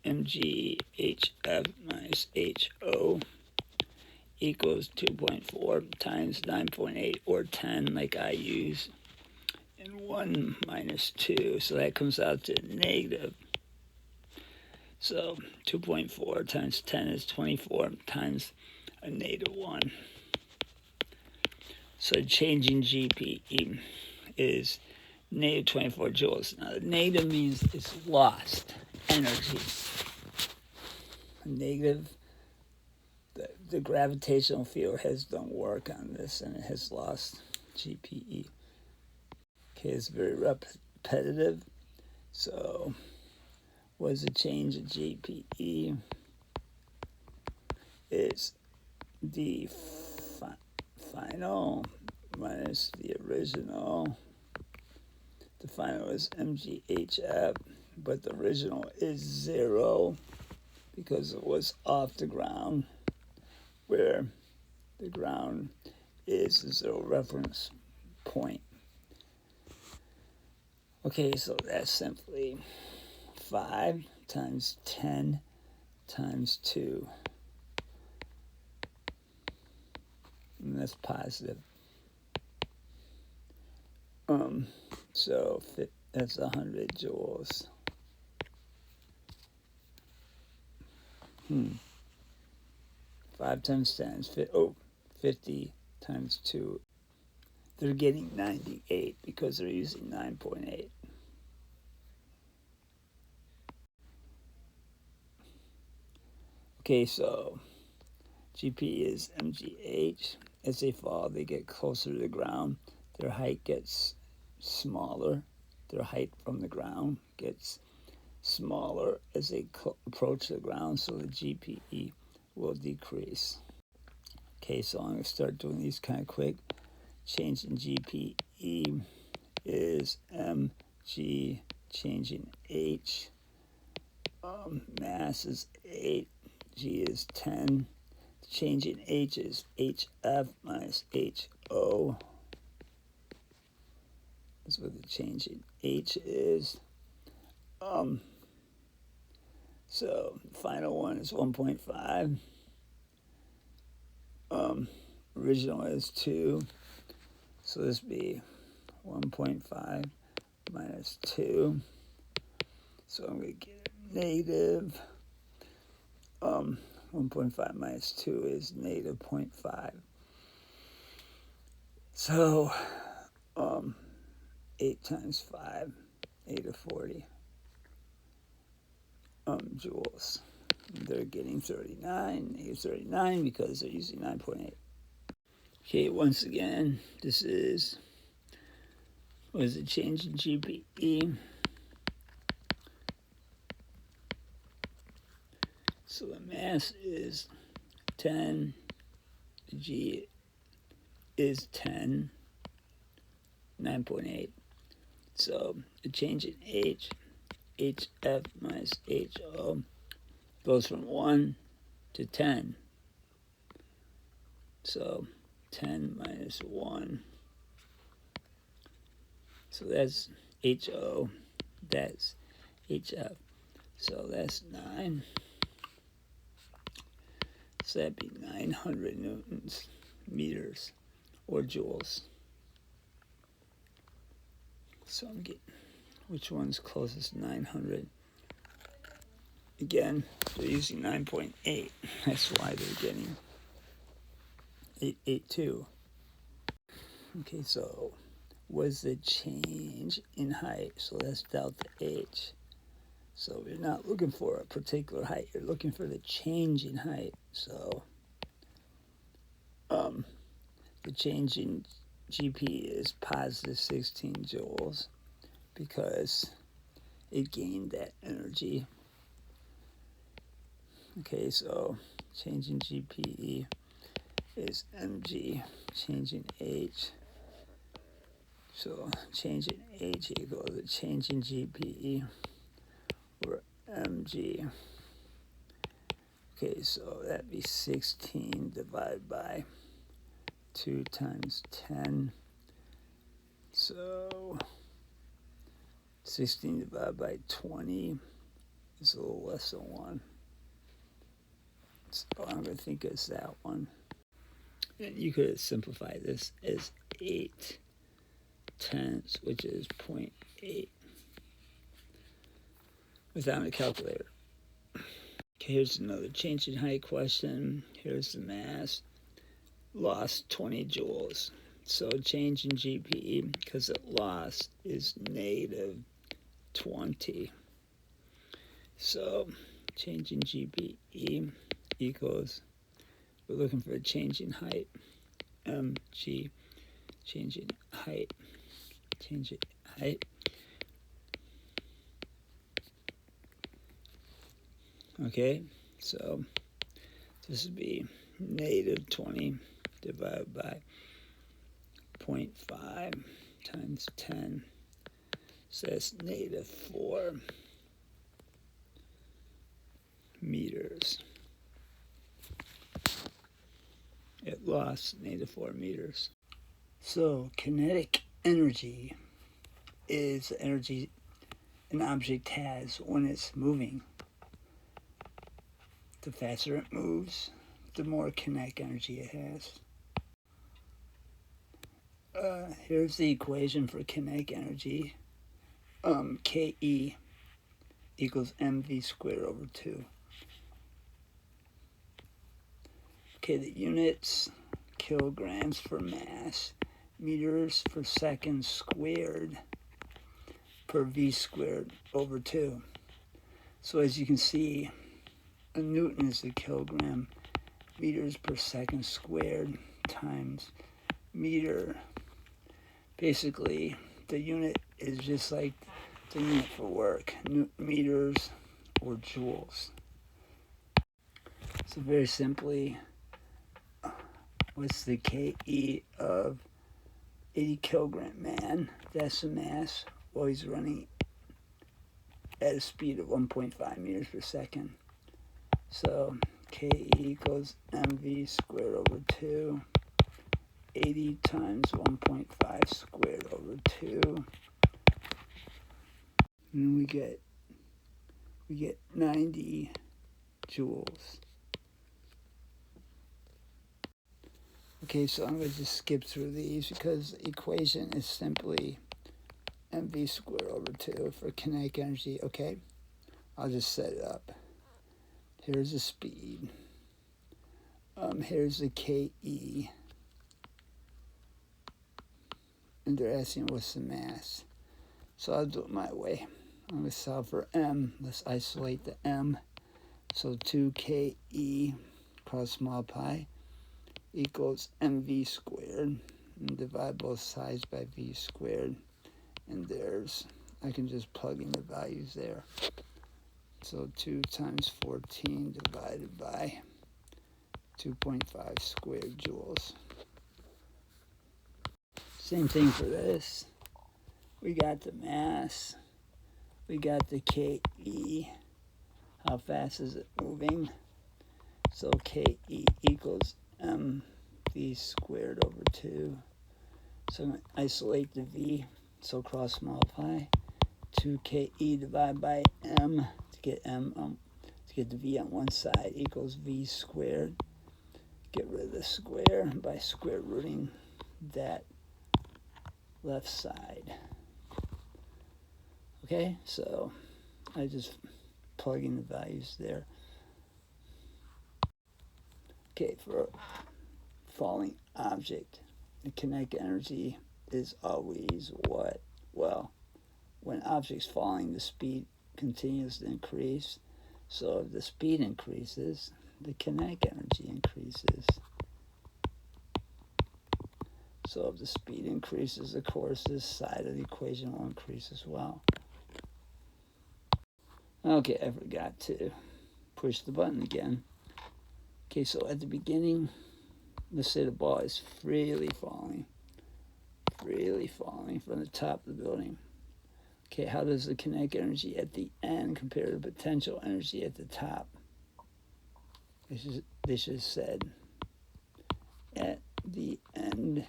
MgHf minus HO equals 2.4 times 9.8 or 10 like I use, and 1 minus 2, so that comes out to negative. So 2.4 times 10 is 24 times a negative 1. So changing GPE is negative 24 joules. Now the negative means it's lost energy. Negative, the gravitational field has done work on this and it has lost GPE. Okay, it's very repetitive. So what's the change in GPE? It's the final minus the original. The final is MgHf, but the original is 0 because it was off the ground, where the ground is the 0 reference point. Okay, so that's simply 5 times 10 times 2. And that's positive. So that's 100 joules. 5 times 10 is 50 times 2. They're getting 98 because they're using 9.8. Okay, so GP is MgH. As they fall, they get closer to the ground. Their height gets smaller. Their height from the ground gets smaller as they approach the ground, so the GPE will decrease. Okay, so I'm going to start doing these kind of quick. Change in GPE is mg, change in H. Mass is 8, G is 10. The change in H is HF minus HO. That's what the change in H is. So the final one is 1.5. Original is 2. So this would be 1.5 minus 2. So I'm going to get a negative. 1.5 minus 2 is negative 0.5. So 8 times 5, 8 to 40 joules. They're getting 39, negative 39 because they're using 9.8. Okay, once again, this is, what is it, change in GPE. So the mass is 10, the G is 10, 9.8. So the change in H, HF minus HO, goes from 1 to 10. So 10 minus 1. So that's HO, that's HF. So that's 9. So that'd be 900 newtons, meters, or joules. So I'm getting, which one's closest to 900? Again, they're using 9.8. That's why they're getting 882. Okay, so what's the change in height? So that's delta H. So you're not looking for a particular height. You're looking for the change in height. So the change in GP is positive 16 joules because it gained that energy. Okay, so change in GPE is mg, change in H. So change in H equals the change in GPE, or mg. Okay, so that'd be 16 divided by 2 times 10 So 16 divided by 20 is a little less than 1. So I'm going to think it's that one. And you could simplify this as 8 tenths, which is 0.8, without a calculator. Okay, here's another change in height question. Here's the mass. Lost 20 joules. So change in GPE, because it lost, is negative 20. So change in GPE equals, we're looking for a change in height, mg, change in height, Okay, so this would be negative 20 divided by 0.5 times 10, so that's negative 4 meters. It lost negative 4 meters. So kinetic energy is the energy an object has when it's moving. The faster it moves, the more kinetic energy it has. Here's the equation for kinetic energy. Ke equals mv squared over 2. Okay, the units, kilograms for mass, meters per second squared per v squared over 2. So as you can see, a newton is a kilogram, meters per second squared times meter. Basically, the unit is just like the unit for work, meters or joules. So very simply, what's the Ke of 80 kilogram man? That's the mass. Well, he's running at a speed of 1.5 meters per second. So Ke equals mv squared over 2. 80 times 1.5 squared over 2. And we get 90 joules. Okay, so I'm going to just skip through these because the equation is simply mv squared over 2 for kinetic energy. Okay, I'll just set it up. Here's the speed. Here's the Ke. And they're asking what's the mass. So I'll do it my way. I'm going to solve for m. Let's isolate the m. So 2Ke cross multiply equals mv squared. And divide both sides by v squared. And I can just plug in the values there. So 2 times 14 divided by 2.5 squared joules. Same thing for this. We got the mass. We got the Ke. How fast is it moving? So Ke equals mv squared over 2. So I'm going to isolate the v. So cross multiply. 2Ke divided by m to get the v on one side equals v squared. Get rid of the square by square rooting that left side. Okay, so I just plug in the values there. Okay, for a falling object, the kinetic energy is always what? Well, when object's falling, the speed continues to increase. So if the speed increases, the kinetic energy increases. So if the speed increases, of course, this side of the equation will increase as well. Okay, I forgot to push the button again. Okay, so at the beginning, let's say the ball is freely falling from the top of the building. Okay, how does the kinetic energy at the end compare to the potential energy at the top? They should have said at the end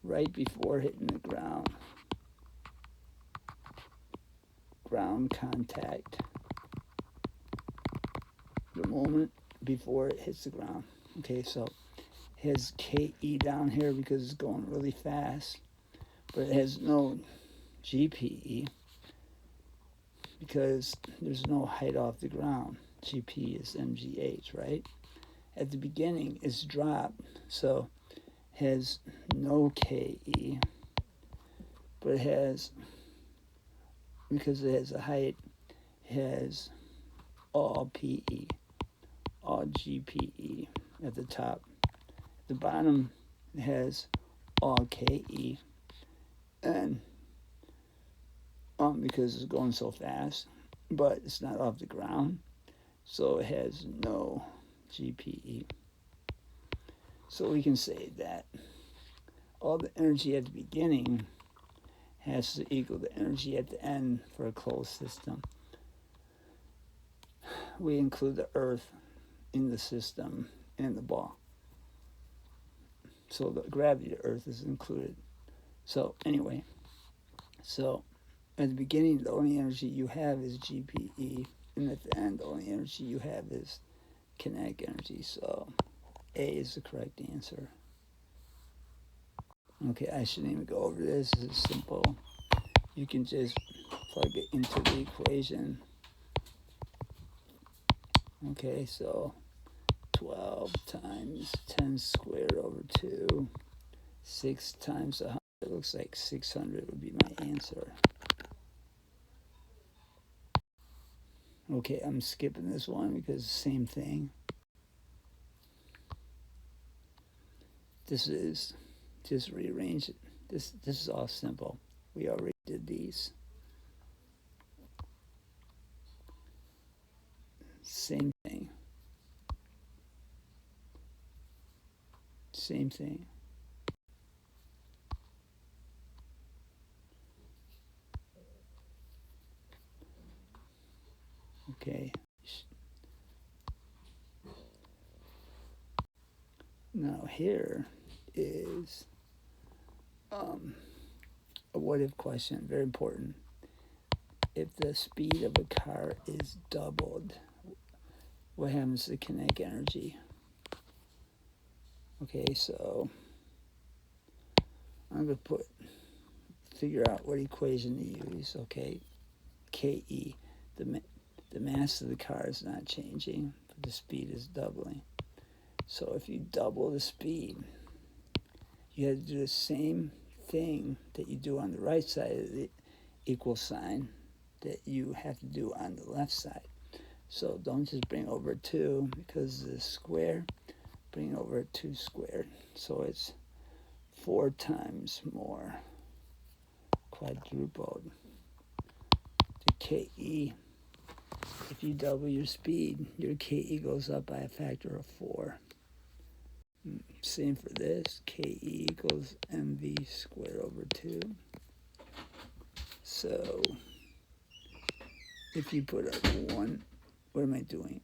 right before hitting the ground. Ground contact. The moment before it hits the ground. Okay, so it has KE down here because it's going really fast, but it has no GPE because there's no height off the ground. GP is MGH, right? At the beginning, it's dropped, so it has no KE, but it has, because it has a height, it has all PE, all GPE at the top. The bottom has all KE, and because it's going so fast, but it's not off the ground, so it has no GPE. So we can say that all the energy at the beginning has to equal the energy at the end for a closed system. We include the Earth in the system and the ball. So the gravity of the Earth is included. So anyway, so at the beginning, the only energy you have is GPE, and at the end, the only energy you have is kinetic energy. So A is the correct answer. Okay, I shouldn't even go over this. This is simple. You can just plug it into the equation. Okay, so 12 times 10 squared over 2, 6 times 100. It looks like 600 would be my answer. Okay, I'm skipping this one because it's the same thing. This is, just rearrange it. This is all simple. We already did these. Same thing. Same thing. Okay. Now here is a what if question, very important. If the speed of a car is doubled, what happens to kinetic energy? Okay, so I'm going to figure out what equation to use. Okay, KE, the mass of the car is not changing, but the speed is doubling. So if you double the speed, you have to do the same thing that you do on the right side of the equal sign that you have to do on the left side. So don't just bring over 2 because the square, bring over 2 squared. So it's 4 times more, quadrupled. The KE, if you double your speed, your KE goes up by a factor of 4. Same for this, KE equals MV squared over 2. So if you put a 1, what am I doing?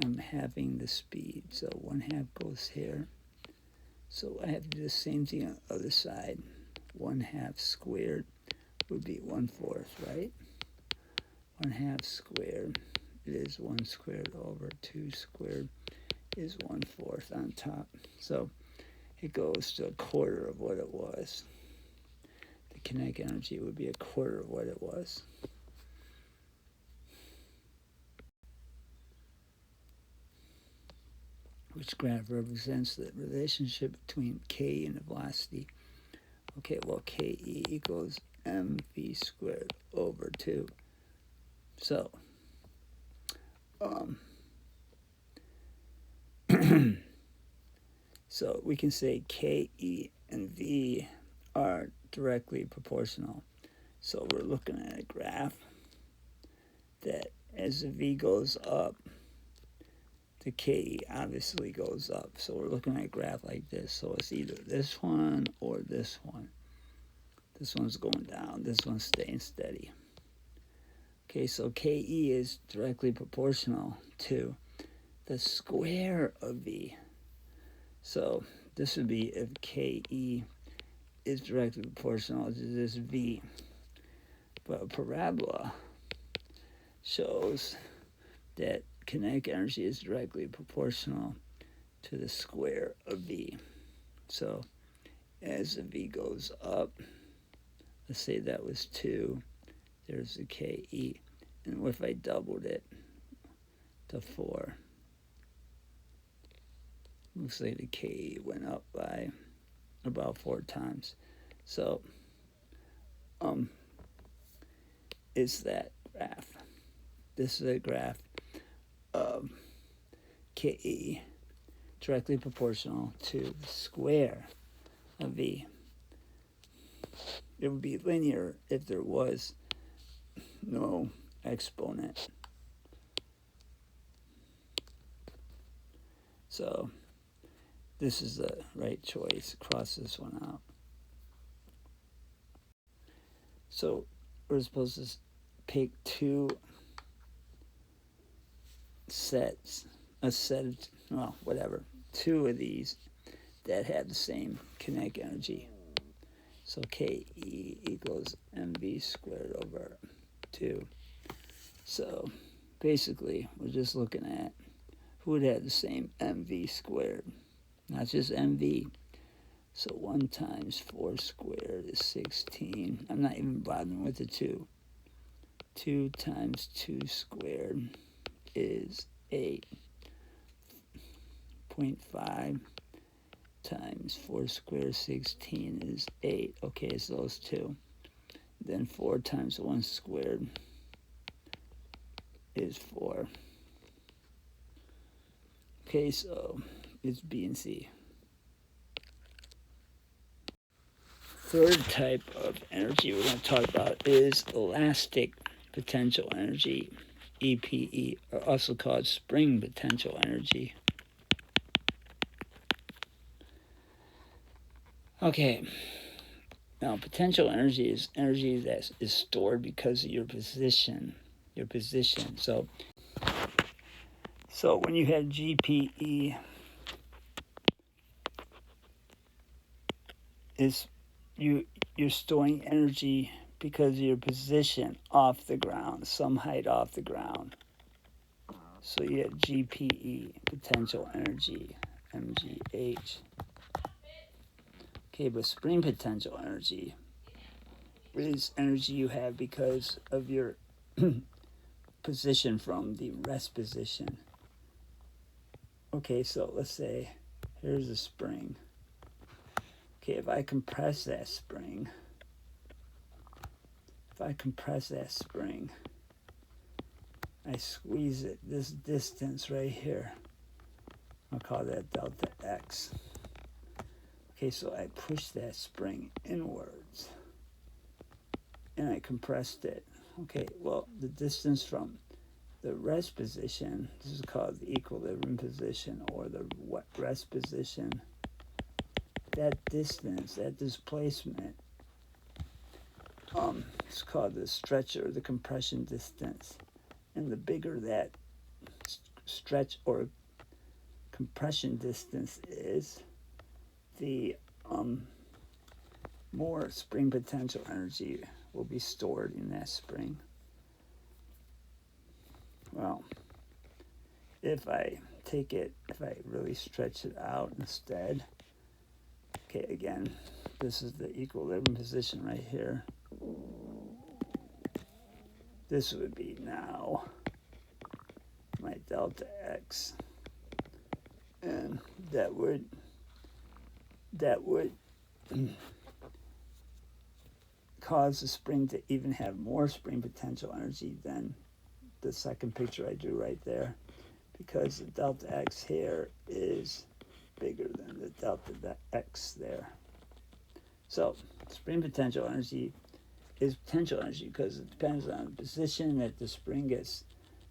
I'm halving the speed, so 1/2 goes here. So I have to do the same thing on the other side. 1/2 squared would be 1/4, right? 1/2 squared is 1 squared over 2 squared is 1/4 on top. So it goes to a quarter of what it was. The kinetic energy would be a quarter of what it was. Which graph represents the relationship between K and the velocity. Okay, well, KE equals mv squared over 2. So, so we can say KE and V are directly proportional. So we're looking at a graph that as the V goes up, the KE obviously goes up. So we're looking at a graph like this. So it's either this one or this one. This one's going down. This one's staying steady. Okay, so KE is directly proportional to the square of V. So this would be if KE is directly proportional to this V. But a parabola shows that kinetic energy is directly proportional to the square of V. So as the V goes up, let's say that was 2, there's the KE. And what if I doubled it to 4? Looks like the KE went up by about 4 times. So it's that graph. This is a graph of KE directly proportional to the square of V. It would be linear if there was no exponent. So this is the right choice. Cross this one out. So we're supposed to pick two sets, two of these that have the same kinetic energy. So KE equals mv squared over 2. So basically, we're just looking at who would have the same mv squared, not just mv. So 1 times 4 squared is 16. I'm not even bothering with the 2. 2 times 2 squared is 8.5 times 4 squared 16 is 8. Okay, it's those two. Then 4 times 1 squared is 4. Okay, so it's B and C. Third type of energy we're going to talk about is elastic potential energy, EPE, or also called spring potential energy. Okay, now potential energy is energy that is stored because of your position. So when you have GPE, you're storing energy because of your position off the ground, some height off the ground. So you have GPE, potential energy, MGH. Okay, but spring potential energy is energy you have because of your position from the rest position. Okay, so let's say here's a spring. Okay, if I compress that spring, I squeeze it this distance right here. I'll call that delta X. Okay, so I push that spring inwards and I compressed it. Okay, well, the distance from the rest position, this is called the equilibrium position or the rest position, that distance, that displacement, it's called the stretch or the compression distance. And the bigger that stretch or compression distance is, the more spring potential energy will be stored in that spring. Well, if I really stretch it out instead, okay, again, this is the equilibrium position right here. This would be now my delta X, and that would cause the spring to even have more spring potential energy than the second picture I drew right there, because the delta X here is bigger than the delta X there. So spring potential energy is potential energy because it depends on the position that the spring gets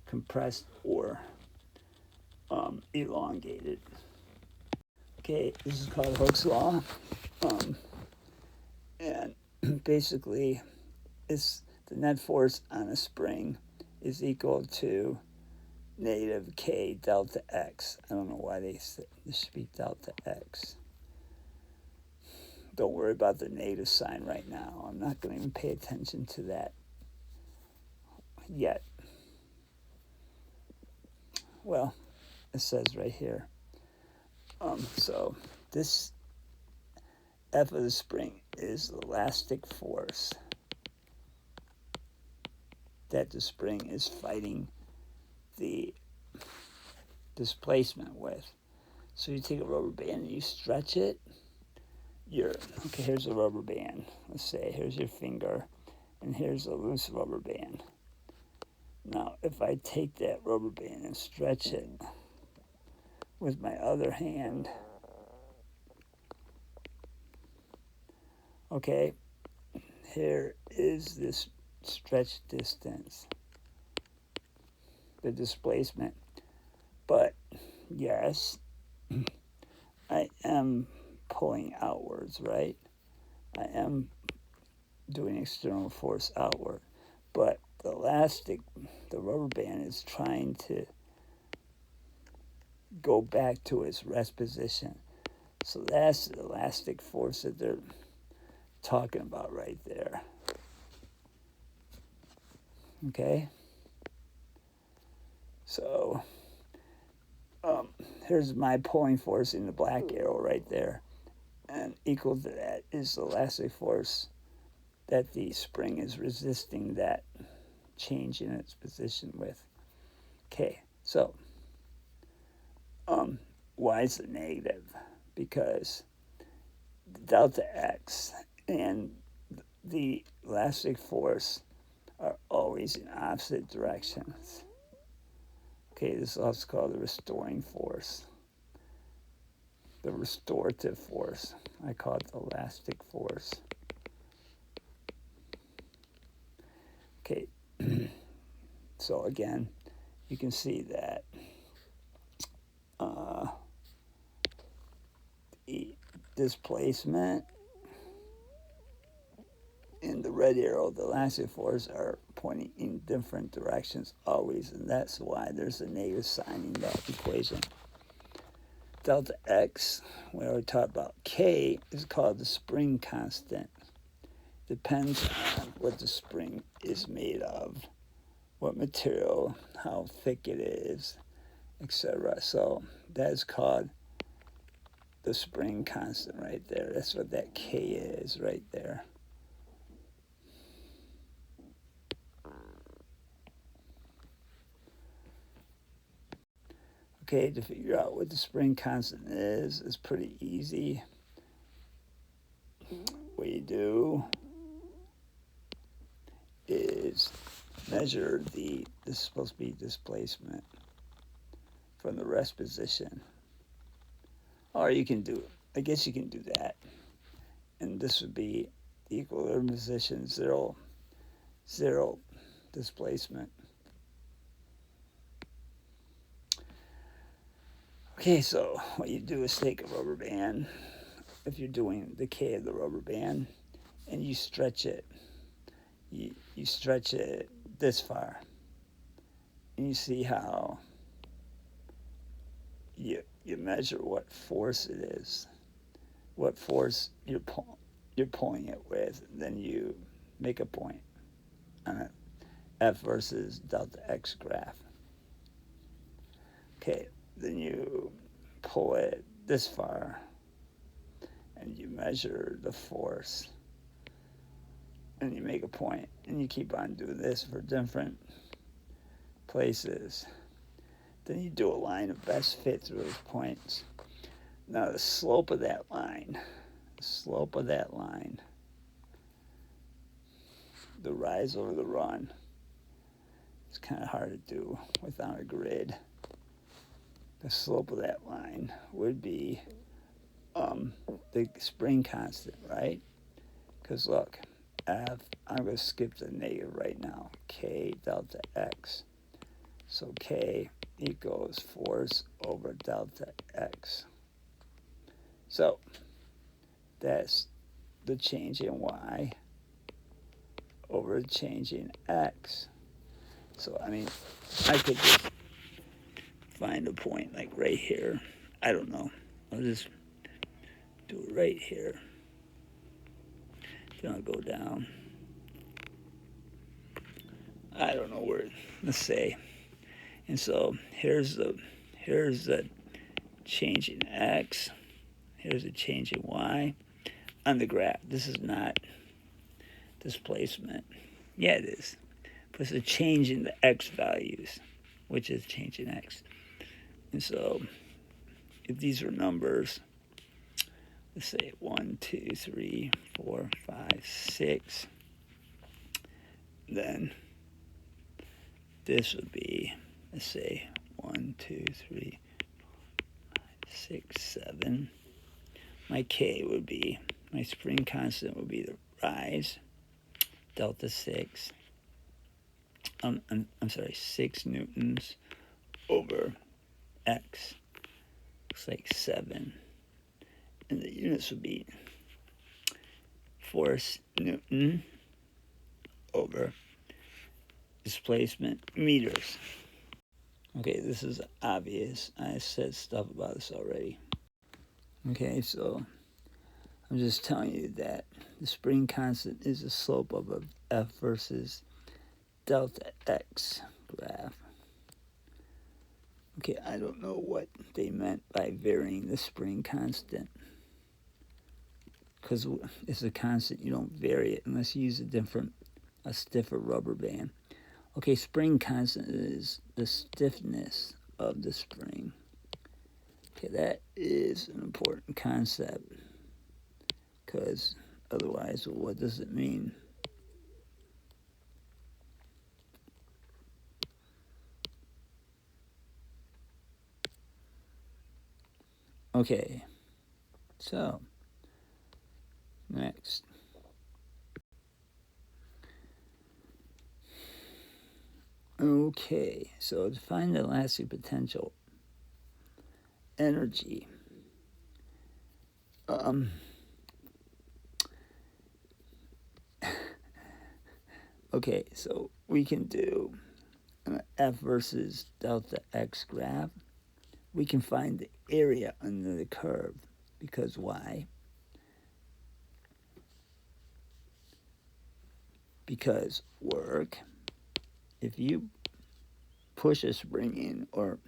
compressed or elongated. Okay, this is called Hooke's Law. And basically, it's the net force on a spring is equal to negative K delta X. I don't know why this should be delta X. don't worry about the negative sign right now. I'm not going to even pay attention to that yet. Well, it says right here. So this F of the spring is the elastic force that the spring is fighting the displacement with. So you take a rubber band and you stretch it. Okay, here's a rubber band. Let's say here's your finger and here's a loose rubber band. Now, if I take that rubber band and stretch it with my other hand, okay, here is this stretch distance, the displacement. But yes, I am pulling outwards, right? I am doing external force outward, but the rubber band is trying to go back to its rest position. So that's the elastic force that they're talking about right there. Okay? So here's my pulling force in the black arrow right there. And equal to that is the elastic force that the spring is resisting that change in its position with. Okay, so why is it negative? Because delta x and the elastic force are always in opposite directions. Okay, this is also called the restoring force. The restorative force. I call it the elastic force. Okay, so again, you can see that the displacement in the red arrow, the elastic force are pointing in different directions always, and that's why there's a negative sign in that equation. Delta x, we already talked about, K is called the spring constant. Depends on what the spring is made of, what material, how thick it is, etc. So that is called the spring constant right there. That's what that K is right there. Okay, to figure out what the spring constant is pretty easy. What you do is measure this is supposed to be displacement from the rest position. Or you can do, I guess you can do that. And this would be the equilibrium position, zero displacement. Okay, so what you do is take a rubber band, if you're doing the K of the rubber band, and you stretch it. You stretch it this far. And you see how you measure what force it is, what force you're pulling it with, and then you make a point on an F versus delta x graph. Okay, then you pull it this far and you measure the force and you make a point, and you keep on doing this for different places. Then you do a line of best fit through those points. Now the slope of that line, the rise over the run, it's kind of hard to do without a grid. The slope of that line would be the spring constant, right? Because look, I'm going to skip the negative right now. K delta x. So K equals force over delta x. So that's the change in y over the change in x. So, I mean, I could just find a point like right here. I don't know. I'll just do it right here. if you want to go down, I don't know where, let's say. And so here's the change in x, here's the change in y on the graph. This is not displacement. Yeah, it is. But it's a change in the x values, which is change in x. And so if these are numbers, let's say 1, 2, 3, 4, 5, 6, then this would be, let's say 1, 2, 3, 5, 6, 7. My K would be, my spring constant would be the rise, delta 6. I'm sorry, 6 newtons over x. Looks like 7. And the units would be force Newton over displacement meters. Okay, this is obvious. I said stuff about this already. Okay, so I'm just telling you that the spring constant is the slope of a F versus delta X graph. Okay, I don't know what they meant by varying the spring constant, because it's a constant, you don't vary it unless you use a stiffer rubber band. Okay, spring constant is the stiffness of the spring. Okay, that is an important concept, because otherwise, well, what does it mean? Okay, so next. Okay, so to find the elastic potential energy, okay, so we can do F versus delta X graph. We can find the area under the curve, because why? Because work, if you push a spring in or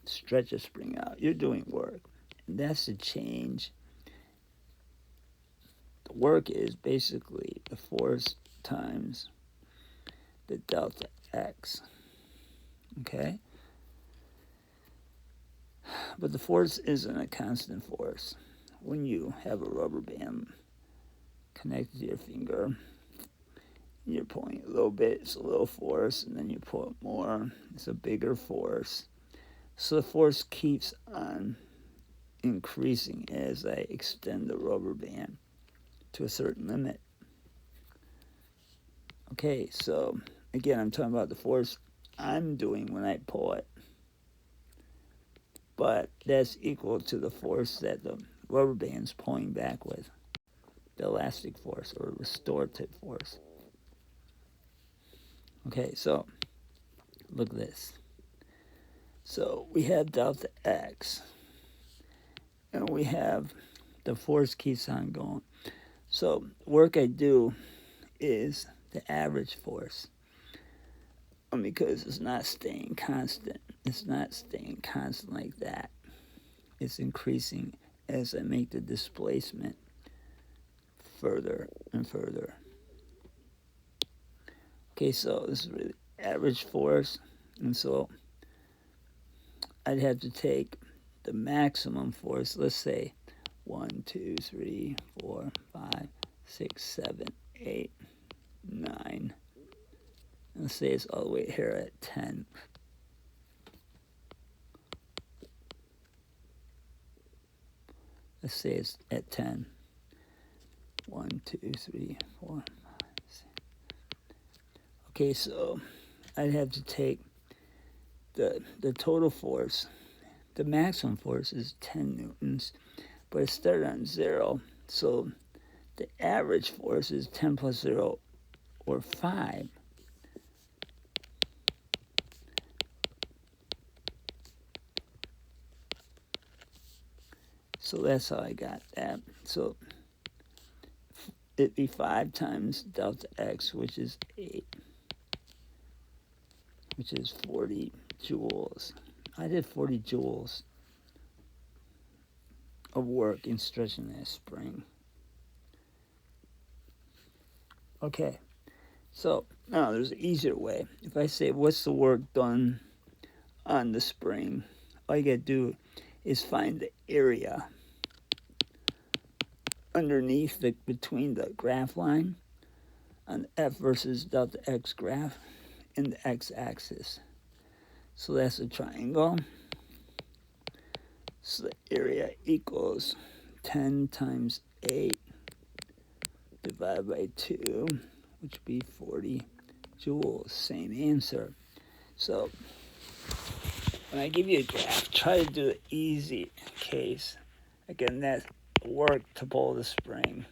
stretch a spring out, you're doing work. And that's the change. The work is basically the force times the delta X. Okay? But the force isn't a constant force. When you have a rubber band connected to your finger, you're pulling a little bit, it's a little force, and then you pull it more, it's a bigger force. So the force keeps on increasing as I extend the rubber band to a certain limit. Okay, so again, I'm talking about the force I'm doing when I pull it. But that's equal to the force that the rubber band's pulling back with, the elastic force or restorative force. Okay, so look at this. So we have delta X, and we have the force keeps on going. So work I do is the average force, because it's not staying constant. It's not staying constant like that. It's increasing as I make the displacement further and further. Okay, so this is really average force, and so I'd have to take the maximum force, let's say 1, 2, 3, 4, 5, 6, 7, 8, 9. Let's say it's all the way here at 10. Let's say it's at 10. 1, 2, 3, 4, 5, 6. Okay, so I'd have to take the total force. The maximum force is 10 newtons, but it started on 0, so the average force is 10 plus 0, or 5. So that's how I got that. So it'd be 5 times delta X, which is 8, which is 40 joules. I did 40 joules of work in stretching that spring. Okay, so now there's an easier way. If I say, what's the work done on the spring? All you gotta do is find the area underneath between the graph line on the F versus delta X graph and the x-axis. So that's a triangle. So the area equals 10 times 8 divided by 2, which would be 40 joules. Same answer. So when I give you a graph, try to do the easy case. Again, that's work to pull the spring.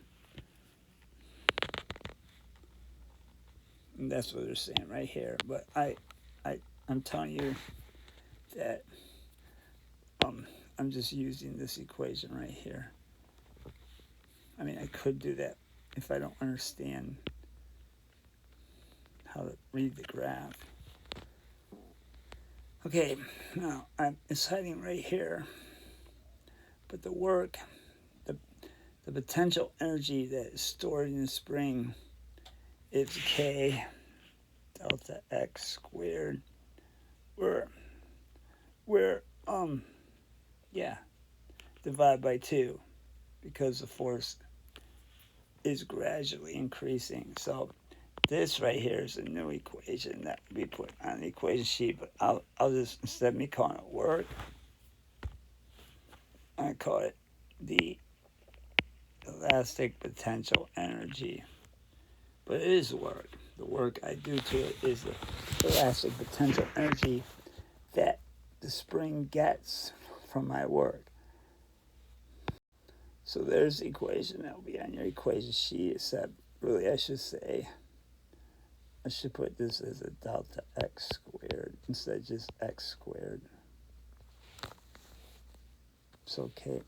And that's what they're saying right here. But I'm telling you that I'm just using this equation right here. I mean, I could do that if I don't understand how to read the graph. Okay, now it's hiding right here. But the work, the potential energy that is stored in the spring is K delta X squared. Divided by 2, because the force is gradually increasing. So this right here is a new equation that we put on the equation sheet, but I'll just, instead of me calling it work, I call it the elastic potential energy. But it is work. The work I do to it is the elastic potential energy that the spring gets from my work. So there's the equation that will be on your equation sheet, except really I should put this as a delta X squared instead of just X squared. It's okay.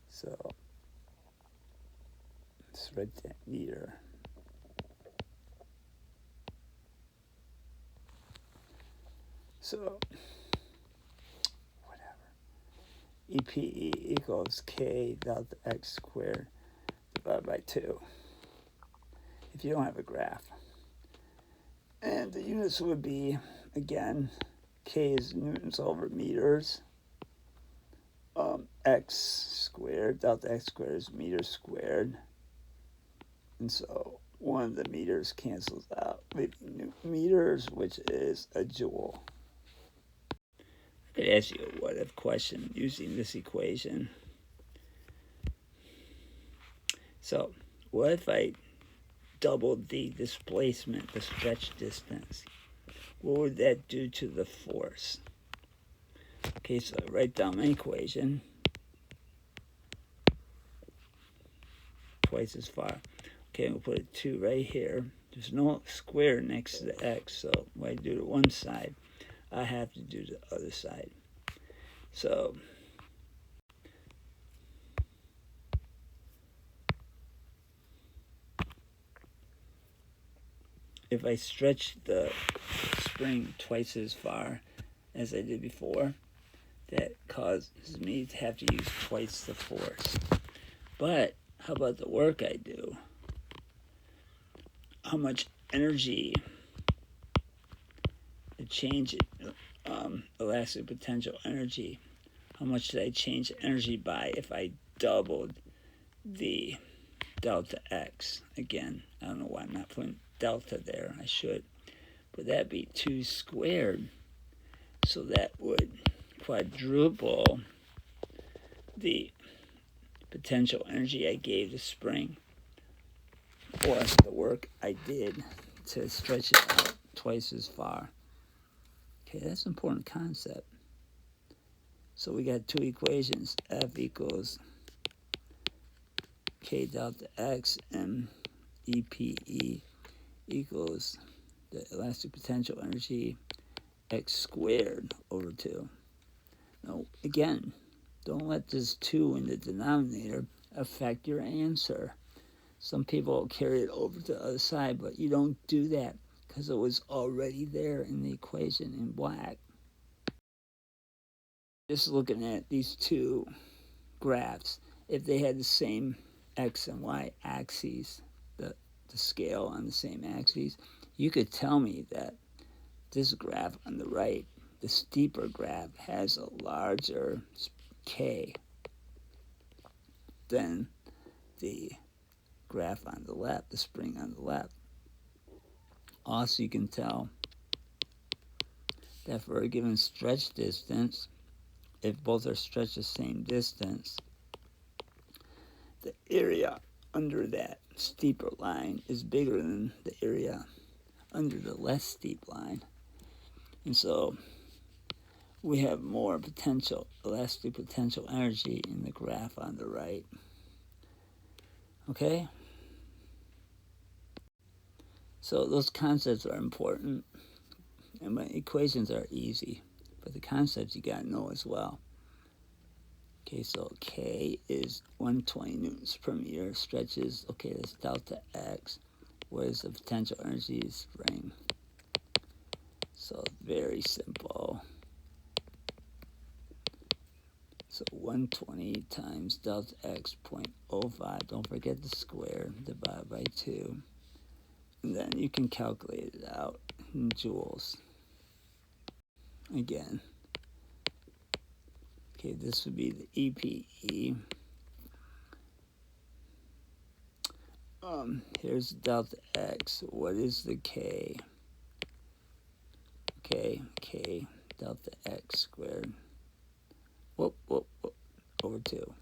So let's write that meter. So whatever. EPE equals K delta X squared divided by 2. If you don't have a graph. And the units would be, again, K is newtons over meters. X squared, delta X squared is meters squared. And so one of the meters cancels out, leaving meters, which is a joule. I could ask you a what-if question using this equation. So, what if I doubled the displacement, the stretch distance? What would that do to the force? Okay, so I write down my equation. Twice as far. Okay, we'll put a 2 right here. There's no square next to the x, so what I do to one side, I have to do to the other side. So if I stretch the spring twice as far as I did before, that causes me to have to use twice the force. But how about the work I do? How much energy to change it, elastic potential energy, how much did I change energy by if I doubled the delta X? Again, I don't know why I'm not putting delta there. I should. But that'd be 2 squared. So that would quadruple the potential energy I gave the spring, or the work I did to stretch it out twice as far. Okay, that's an important concept. So we got 2 equations. F equals K delta X, and EPE equals the elastic potential energy X squared over 2. No, again, don't let this 2 in the denominator affect your answer. Some people carry it over to the other side, but you don't do that because it was already there in the equation in black. Just looking at these 2 graphs, if they had the same x and y axes, the scale on the same axes, you could tell me that this graph on the right, the steeper graph, has a larger k than the graph on the left, the spring on the left. Also, you can tell that for a given stretch distance, if both are stretched the same distance, the area under that steeper line is bigger than the area under the less steep line. And so we have more potential, elastic potential energy in the graph on the right. Okay? So those concepts are important, and my equations are easy, but the concepts you gotta know as well. Okay, so K is 120 newtons per meter, stretches, okay, that's delta X. Where's the potential energy of spring? So very simple. So 120 times delta X 0.05, don't forget the square, divided by 2. And then you can calculate it out in joules. Again. Okay, this would be the EPE. Here's delta X. What is the K? Okay, K delta X squared. Whoop, over 2.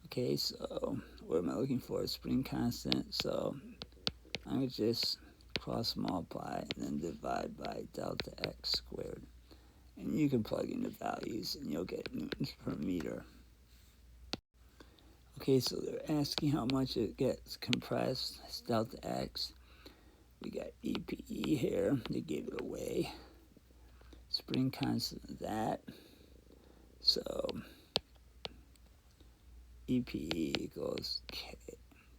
Okay, so what am I looking for? A spring constant. So I'm going to just cross multiply and then divide by delta X squared. And you can plug in the values and you'll get newtons per meter. Okay, so they're asking how much it gets compressed. It's delta X. We got EPE here. They gave it away. Spring constant of that. So EPE equals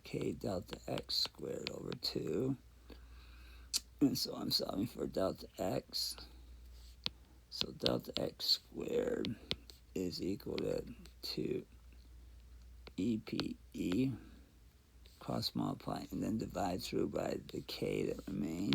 K delta X squared over 2. And so I'm solving for delta X. So delta X squared is equal to 2 EPE, cross multiply, and then divide through by the K that remains.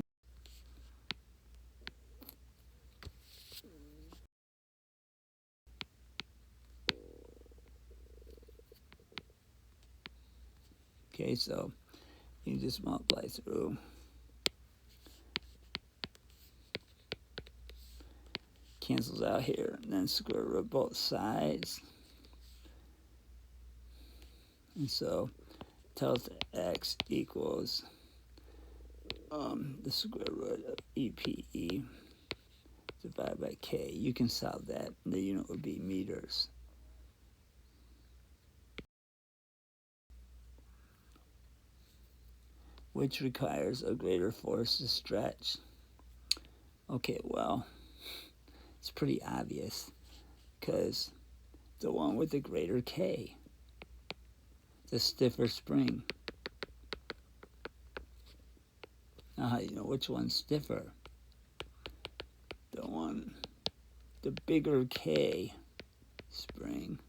Okay, so you just multiply through. Cancels out here, and then square root both sides. And so delta X equals the square root of EPE divided by K. You can solve that. The unit would be meters. Which requires a greater force to stretch. Okay, well, it's pretty obvious because the one with the greater K, the stiffer spring. Now, how do you know which one's stiffer? The bigger K spring.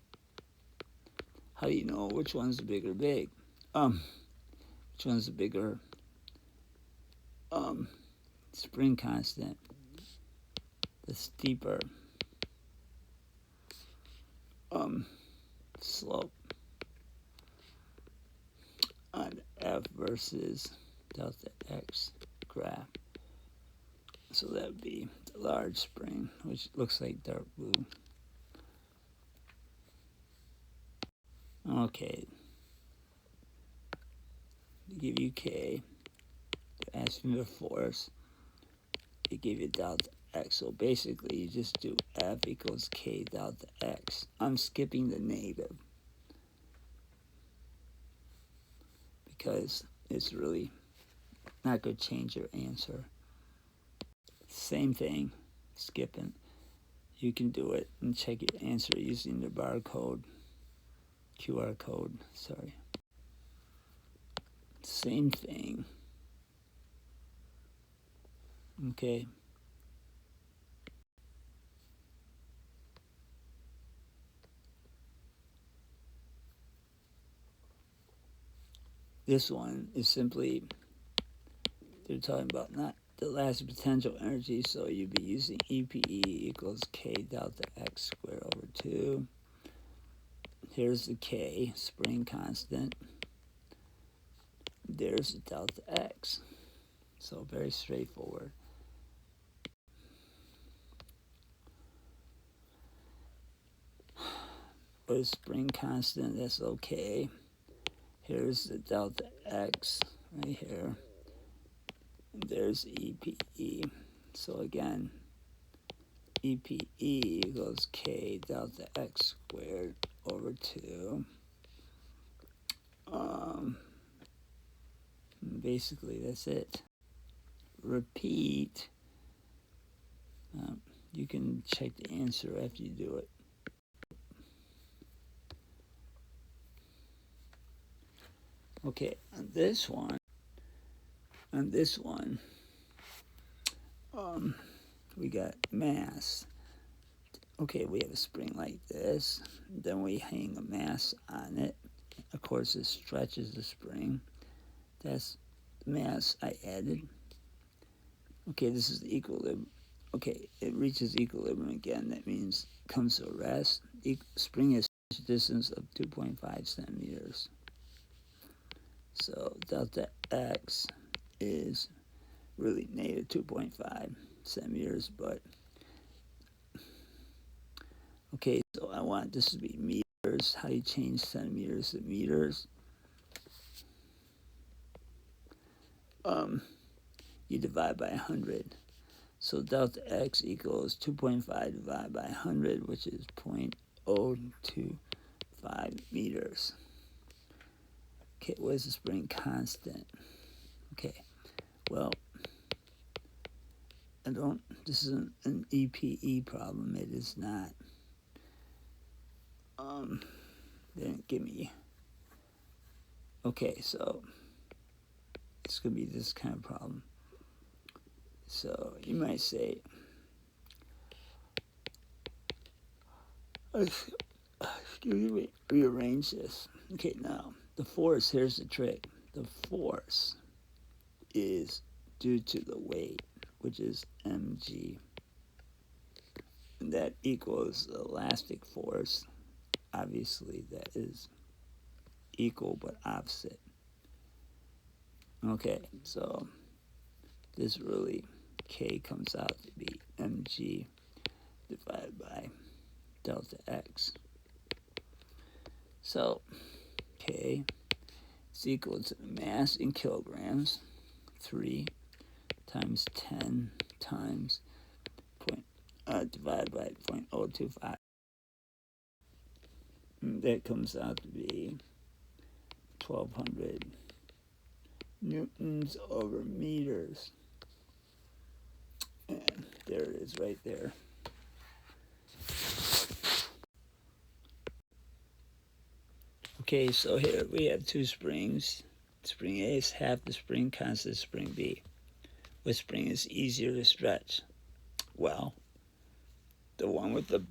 How do you know which one's the bigger big? Which one's the bigger spring constant? The steeper slope on F versus delta X graph. So that would be the large spring, which looks like dark blue. Okay. They give you K. They're asking the force. They give you delta X. So basically, you just do F equals K delta X. I'm skipping the negative because it's really not going to change your answer. Same thing, skipping. You can do it and check your answer using the barcode, QR code, sorry. Same thing. Okay. This one is simply, they're talking about not the last potential energy, so you'd be using EPE equals K delta X squared over 2. Here's the K, spring constant. There's the delta X. So very straightforward. But a spring constant, that's okay. Here's the delta X right here. There's EPE. So again, EPE equals K delta X squared over 2. Basically, that's it. Repeat. You can check the answer after you do it. Okay, on this one, we got mass. Okay, we have a spring like this. Then we hang a mass on it. Of course, it stretches the spring. That's the mass I added. Okay, this is the equilibrium. Okay, it reaches equilibrium again. That means comes to rest. Spring is a distance of 2.5 centimeters. So delta X is really negative 2.5 centimeters, but okay, so I want this to be meters. How do you change centimeters to meters? You divide by 100. So delta X equals 2.5 divided by 100, which is 0.025 meters. Okay, what is the spring constant? Okay, well, this isn't an EPE problem, it is not. They didn't give me, okay, so it's gonna be this kind of problem. So you might say, excuse me, rearrange this. Okay, now the force, here's the trick. The force is due to the weight, which is mg. And that equals the elastic force. Obviously, that is equal but opposite. Okay, so this really, K comes out to be mg divided by delta X. So K is equal to the mass in kilograms, 3 times 10 times divided by 0.025. That comes out to be 1,200 newtons over meters. And there it is right there. Okay, so here we have two springs. Spring A is half the spring constant of spring B. Which spring is easier to stretch? Well, the one with the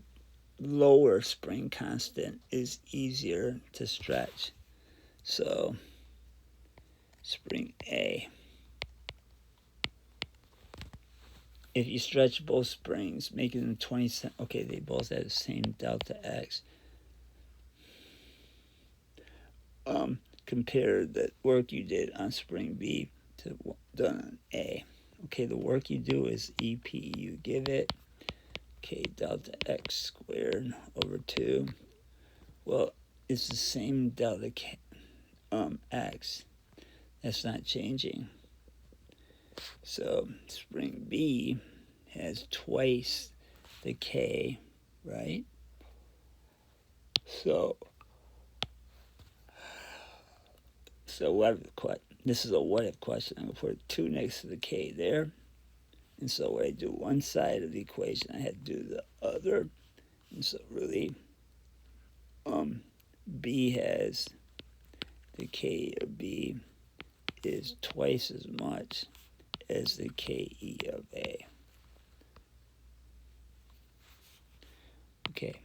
lower spring constant is easier to stretch. So, spring A. If you stretch both springs, making them 20 cent, okay, they both have the same delta X. Compare the work you did on spring B to done on A. Okay, the work you do is EP. You give it K delta X squared over 2. Well, it's the same delta X. That's not changing. So spring B has twice the K, right? So what if, this is a what if question. I'm going to put 2 next to the K there. And so when I do one side of the equation, I had to do the other. And so really, B has the K of B is twice as much as the KE of A. Okay,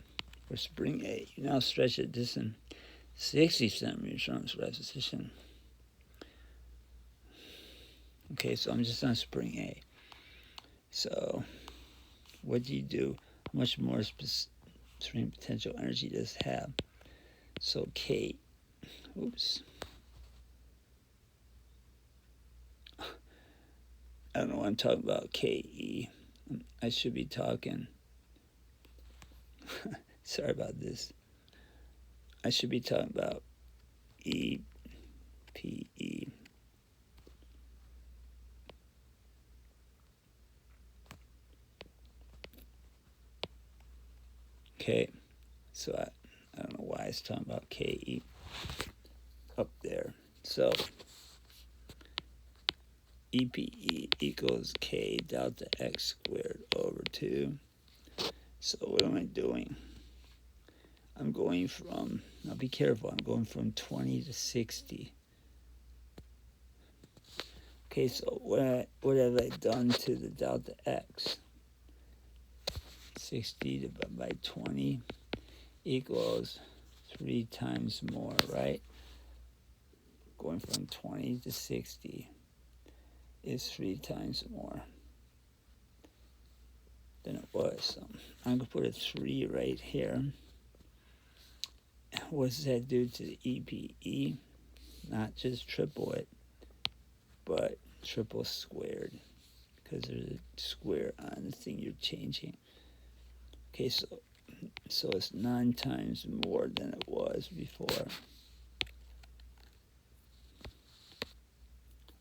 for spring A, you now stretch a distance 60 centimeters from its repetition. Okay, so I'm just on spring A. So what do you do? How much more spring potential energy does it have? So K, oops. I don't know what I'm talking about, KE. I should be talking, sorry about this. I should be talking about EPE. Okay, so I don't know why I was talking about KE up there. So EPE equals K delta X squared over 2. So what am I doing? I'm going from, now be careful, I'm going from 20 to 60. Okay, so what have I done to the delta X? 60 divided by 20 equals 3 times more, right? Going from 20 to 60 is 3 times more than it was. So I'm going to put a 3 right here. What does that do to the EPE? Not just triple it, but triple squared, because there's a square on the thing you're changing. Okay, so it's 9 times more than it was before.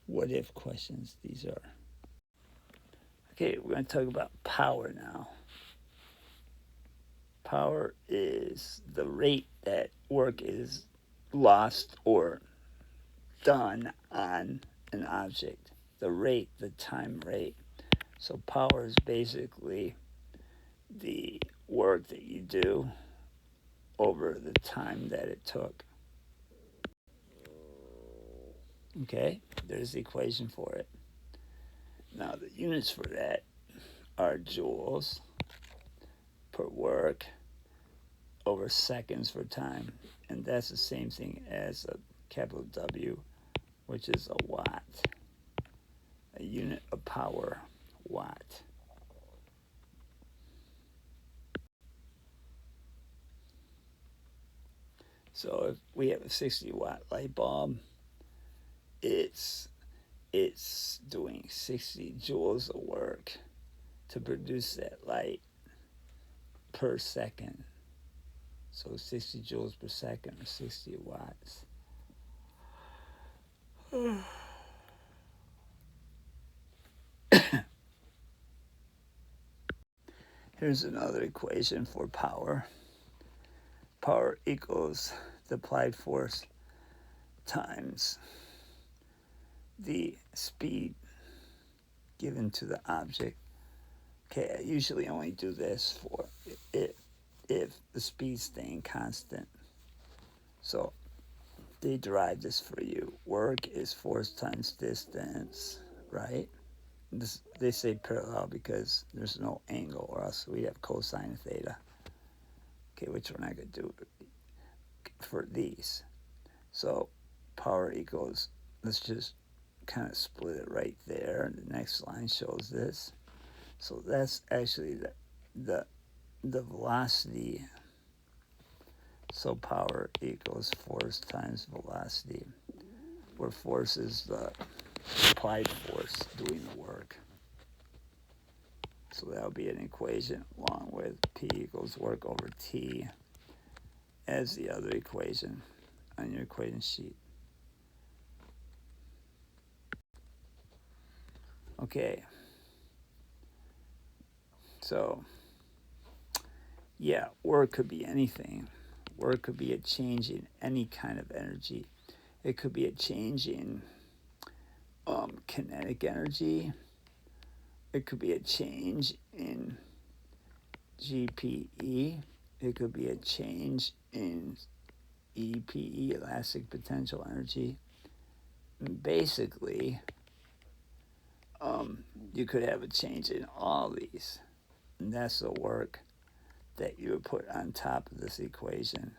What if questions these are. Okay, we're going to talk about power now. Power is the rate that work is lost or done on an object. The rate, the time rate. So power is basically the work that you do over the time that it took. Okay, there's the equation for it. Now the units for that are joules per work over seconds for time. And that's the same thing as a capital W, which is a watt. A unit of power, watt. So if we have a 60-watt light bulb, it's doing 60 joules of work to produce that light per second. So 60 joules per second or 60 watts. Here's another equation for power. Power equals the applied force times the speed given to the object. Okay, I usually only do this for if the speed's staying constant. So they derive this for you. Work is force times distance, right? They say parallel because there's no angle, or else we'd have cosine of theta. Okay, which we're not going to do for these. So power equals, let's just kind of split it right there. The next line shows this. So that's actually the velocity. So power equals force times velocity, where force is the applied force doing the work. So that'll be an equation along with P equals work over T as the other equation on your equation sheet. Okay. So, yeah, work could be anything. Work could be a change in any kind of energy. It could be a change in kinetic energy, It could be a change in GPE. It could be a change in EPE, elastic potential energy. And basically, you could have a change in all these. And that's the work that you would put on top of this equation.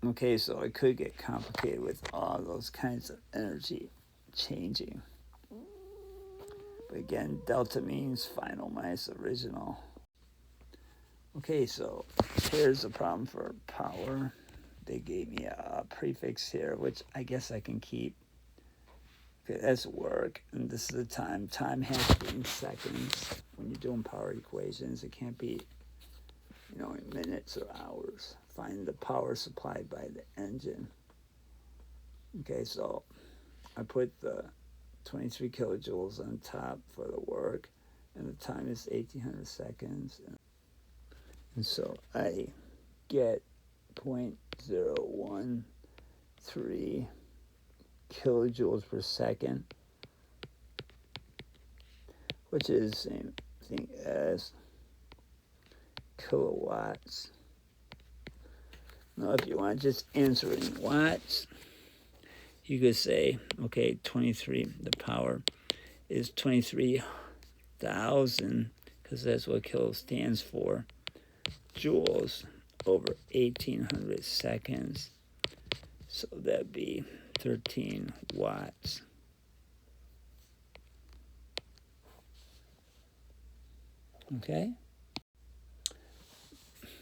Okay, so it could get complicated with all those kinds of energy changing. But again, delta means final minus original. Okay, so here's the problem for power. They gave me a prefix here, which I guess I can keep. Okay, that's work, and this is the time. Time has to be in seconds when you're doing power equations. It can't be, in minutes or hours. Find the power supplied by the engine. Okay, so I put the 23 kilojoules on top for the work, and the time is 1800 seconds. And so I get 0.013 kilojoules per second, which is the same thing as kilowatts. Now, if you want to just answer in watts, you could say, okay, 23, the power is 23,000, because that's what kilo stands for, joules over 1800 seconds. So that'd be 13 watts. Okay?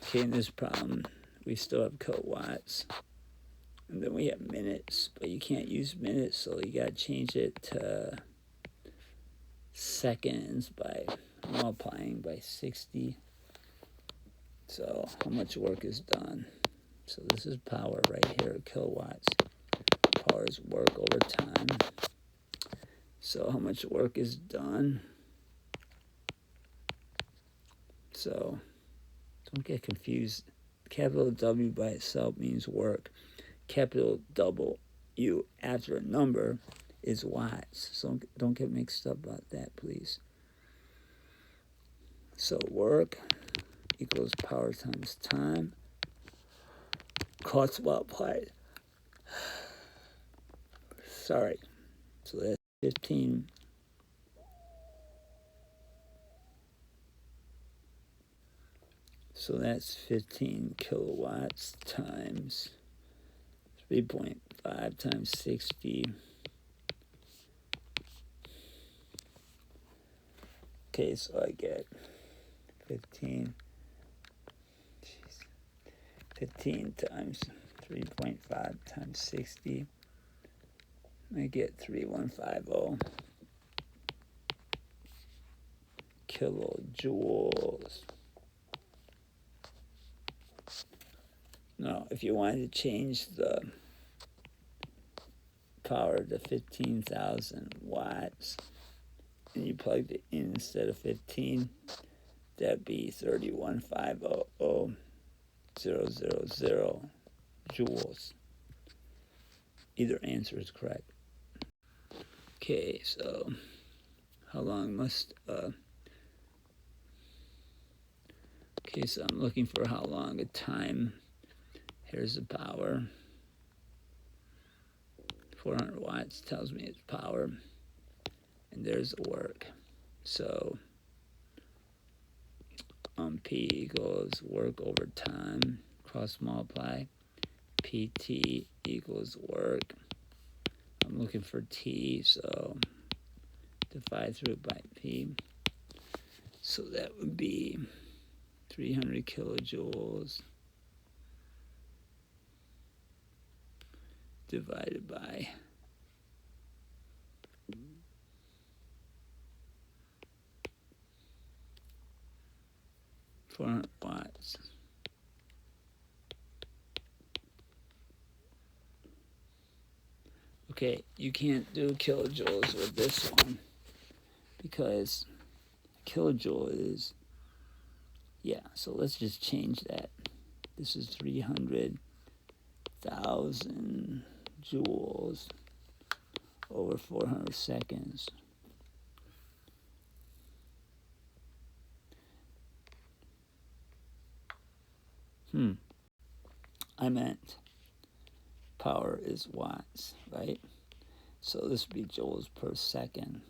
Okay, in this problem, we still have kilowatts. And then we have minutes, but you can't use minutes, so you got to change it to seconds by multiplying by 60. So how much work is done? So this is power right here, kilowatts. Power is work over time. So how much work is done? So don't get confused. Capital W by itself means work. Capital W after a number is watts. So don't get mixed up about that, please. So work equals power times time. Cost multiplied. Sorry. So that's 15. So that's 15 kilowatts times 3.5 times 60. Okay, so I get 15 times 3.5 times 60. I get 3150 kilojoules. Now, if you wanted to change the power to 15,000 watts, and you plugged it in instead of 15, that'd be 3150,000 joules. Either answer is correct. Okay, so how long must... okay, so I'm looking for how long a time. Here's the power. 400 watts tells me it's power. And there's the work. So P equals work over time, cross multiply. PT equals work. I'm looking for T, so divide through it by P. So that would be 300 kilojoules divided by 400 watts. Okay, you can't do kilojoules with this one because kilojoule is, so let's just change that. This is 300,000 joules over 400 seconds. I meant power is watts, right? So this would be joules per second.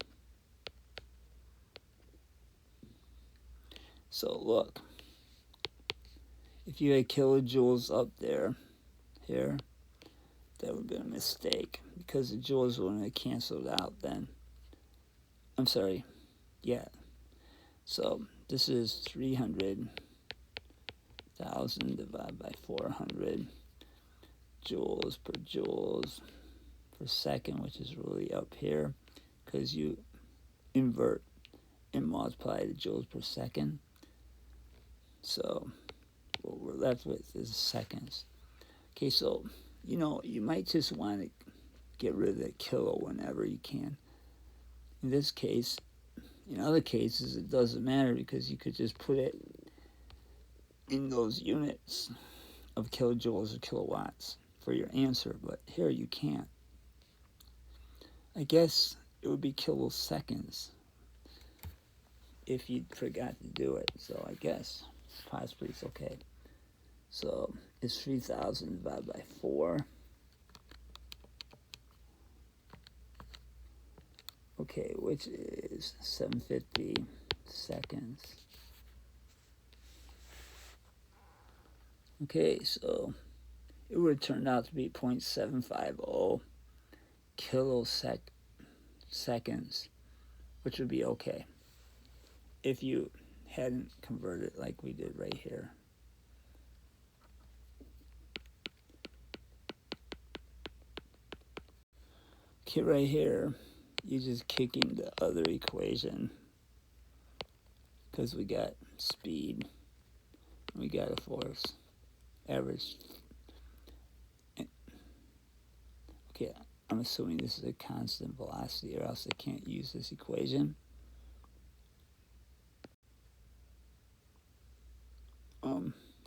So look, if you had kilojoules up there, here, that would be a mistake because the joules wouldn't have canceled out then. I'm sorry, yeah. So this is 300,000 divided by 400 joules per second, which is really up here because you invert and multiply the joules per second. So what we're left with is seconds. Okay, so you might just want to get rid of the kilo whenever you can. In this case, in other cases, it doesn't matter because you could just put it in those units of kilojoules or kilowatts for your answer, but here you can't. I guess it would be kiloseconds if you forgot to do it, so I guess possibly it's okay. So it's 3,000 divided by 4. Okay, which is 750 seconds. Okay, so it would have turned out to be 0.750 kiloseconds, which would be okay if you hadn't converted like we did right here. Okay, right here, you just kick in the other equation because we got speed, we got a force, average. Okay, I'm assuming this is a constant velocity or else I can't use this equation.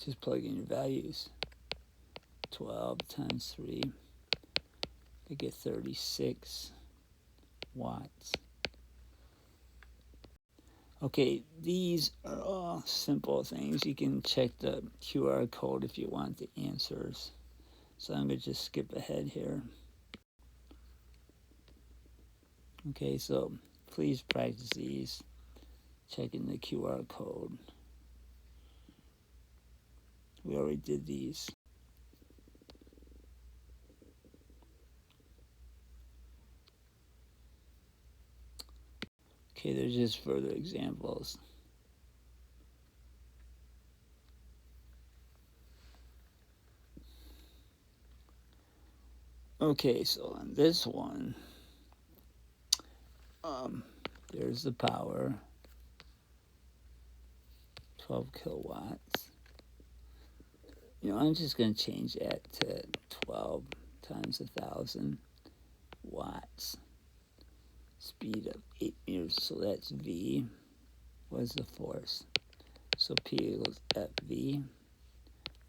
Just plug in your values. 12 times 3, I get 36 watts. Okay, these are all simple things. You can check the QR code if you want the answers. So I'm going to just skip ahead here. Okay, so please practice these. Checking the QR code. We already did these. Okay, there's just further examples. Okay, so on this one, there's the power, 12 kilowatts. I'm just going to change that to 12 times 1,000 watts. Speed of 8 meters, so that's V. What is the force? So P equals FV.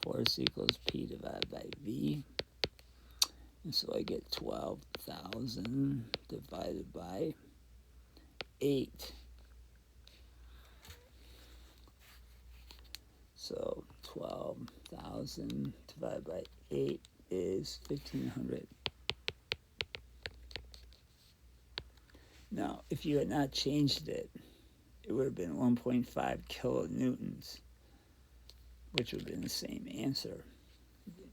Force equals P divided by V. And so I get 12,000 divided by 8. So 12,000 divided by 8 is 1,500. Now, if you had not changed it, it would have been 1.5 kilonewtons, which would have been the same answer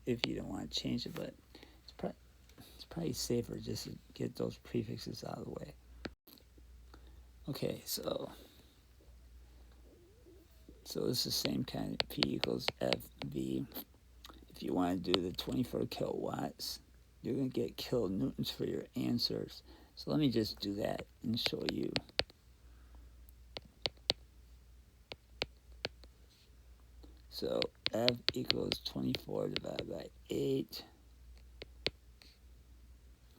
if you don't want to change it, but it's probably safer just to get those prefixes out of the way. Okay, so it's the same kind of P equals FV. If you want to do the 24 kilowatts, you're going to get kilonewtons for your answers. So let me just do that and show you. So F equals 24 divided by 8,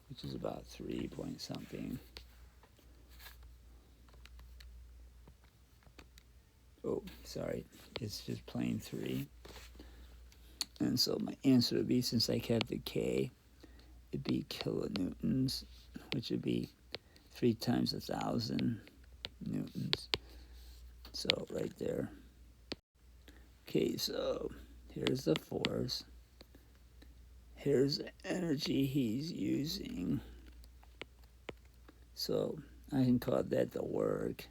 which is about 3 point something. Oh, sorry, it's just plain 3. And so my answer would be, since I kept the K, it'd be kilonewtons, which would be 3 times 1,000 newtons. So right there. Okay, so Here's the force. Here's the energy he's using. So I can call that the work.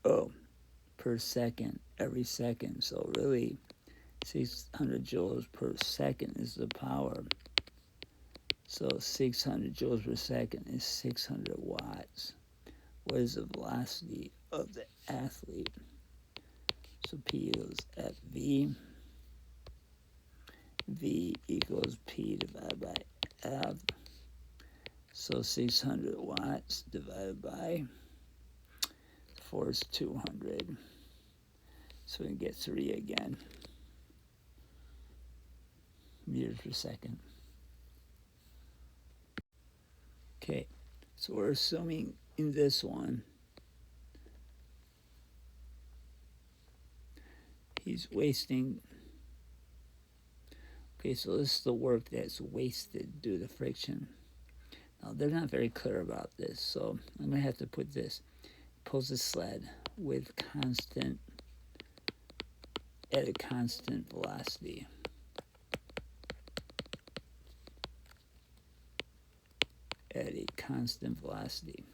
Oh, per second, every second. So really, 600 joules per second is the power. So 600 joules per second is 600 watts. What is the velocity of the athlete? So P equals FV. V equals P divided by F. So 600 watts divided by force 200. So we can get 3 again. Meters per second. Okay, so we're assuming in this one, he's wasting. Okay, so this is the work that's wasted due to friction. Now, they're not very clear about this, so I'm going to have to put this. Pulls a sled with at a constant velocity. At a constant velocity.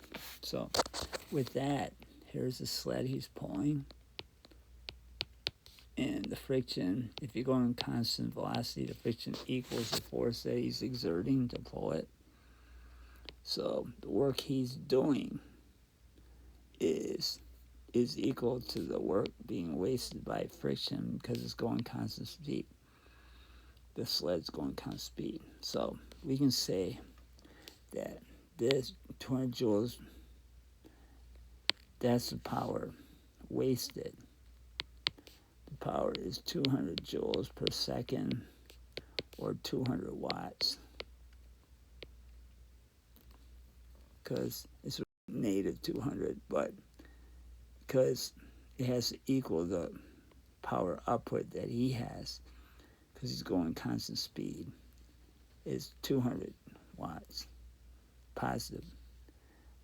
So with that, here's the sled he's pulling. And the friction, if you go on constant velocity, the friction equals the force that he's exerting to pull it. So the work he's doing is equal to the work being wasted by friction because it's going constant speed. The sled's going constant speed. So we can say that this 200 joules, that's the power wasted. The power is 200 joules per second, or 200 watts, because it's negative 200, but because it has to equal the power output that he has, because he's going constant speed, is 200 watts, positive.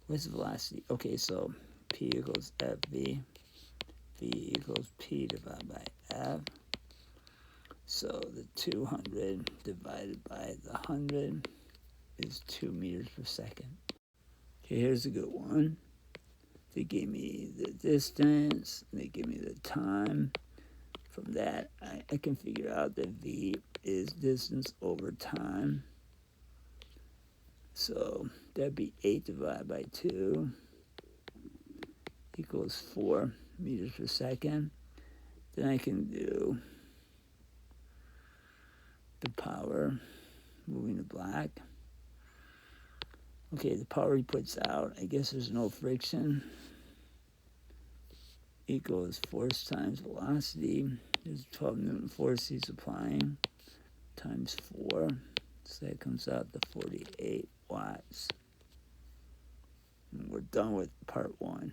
What's the velocity? Okay, so P equals FV. V equals P divided by F. So the 200 divided by the 100 is 2 meters per second. Okay, here's a good one. They gave me the distance, they give me the time. From that, I can figure out that V is distance over time. So that'd be 8 divided by 2 equals 4 meters per second. Then I can do the power, moving to black. Okay, the power he puts out, I guess there's no friction, equals force times velocity. There's 12 Newton force he's applying, times 4. So that comes out to 48 watts. And we're done with part 1.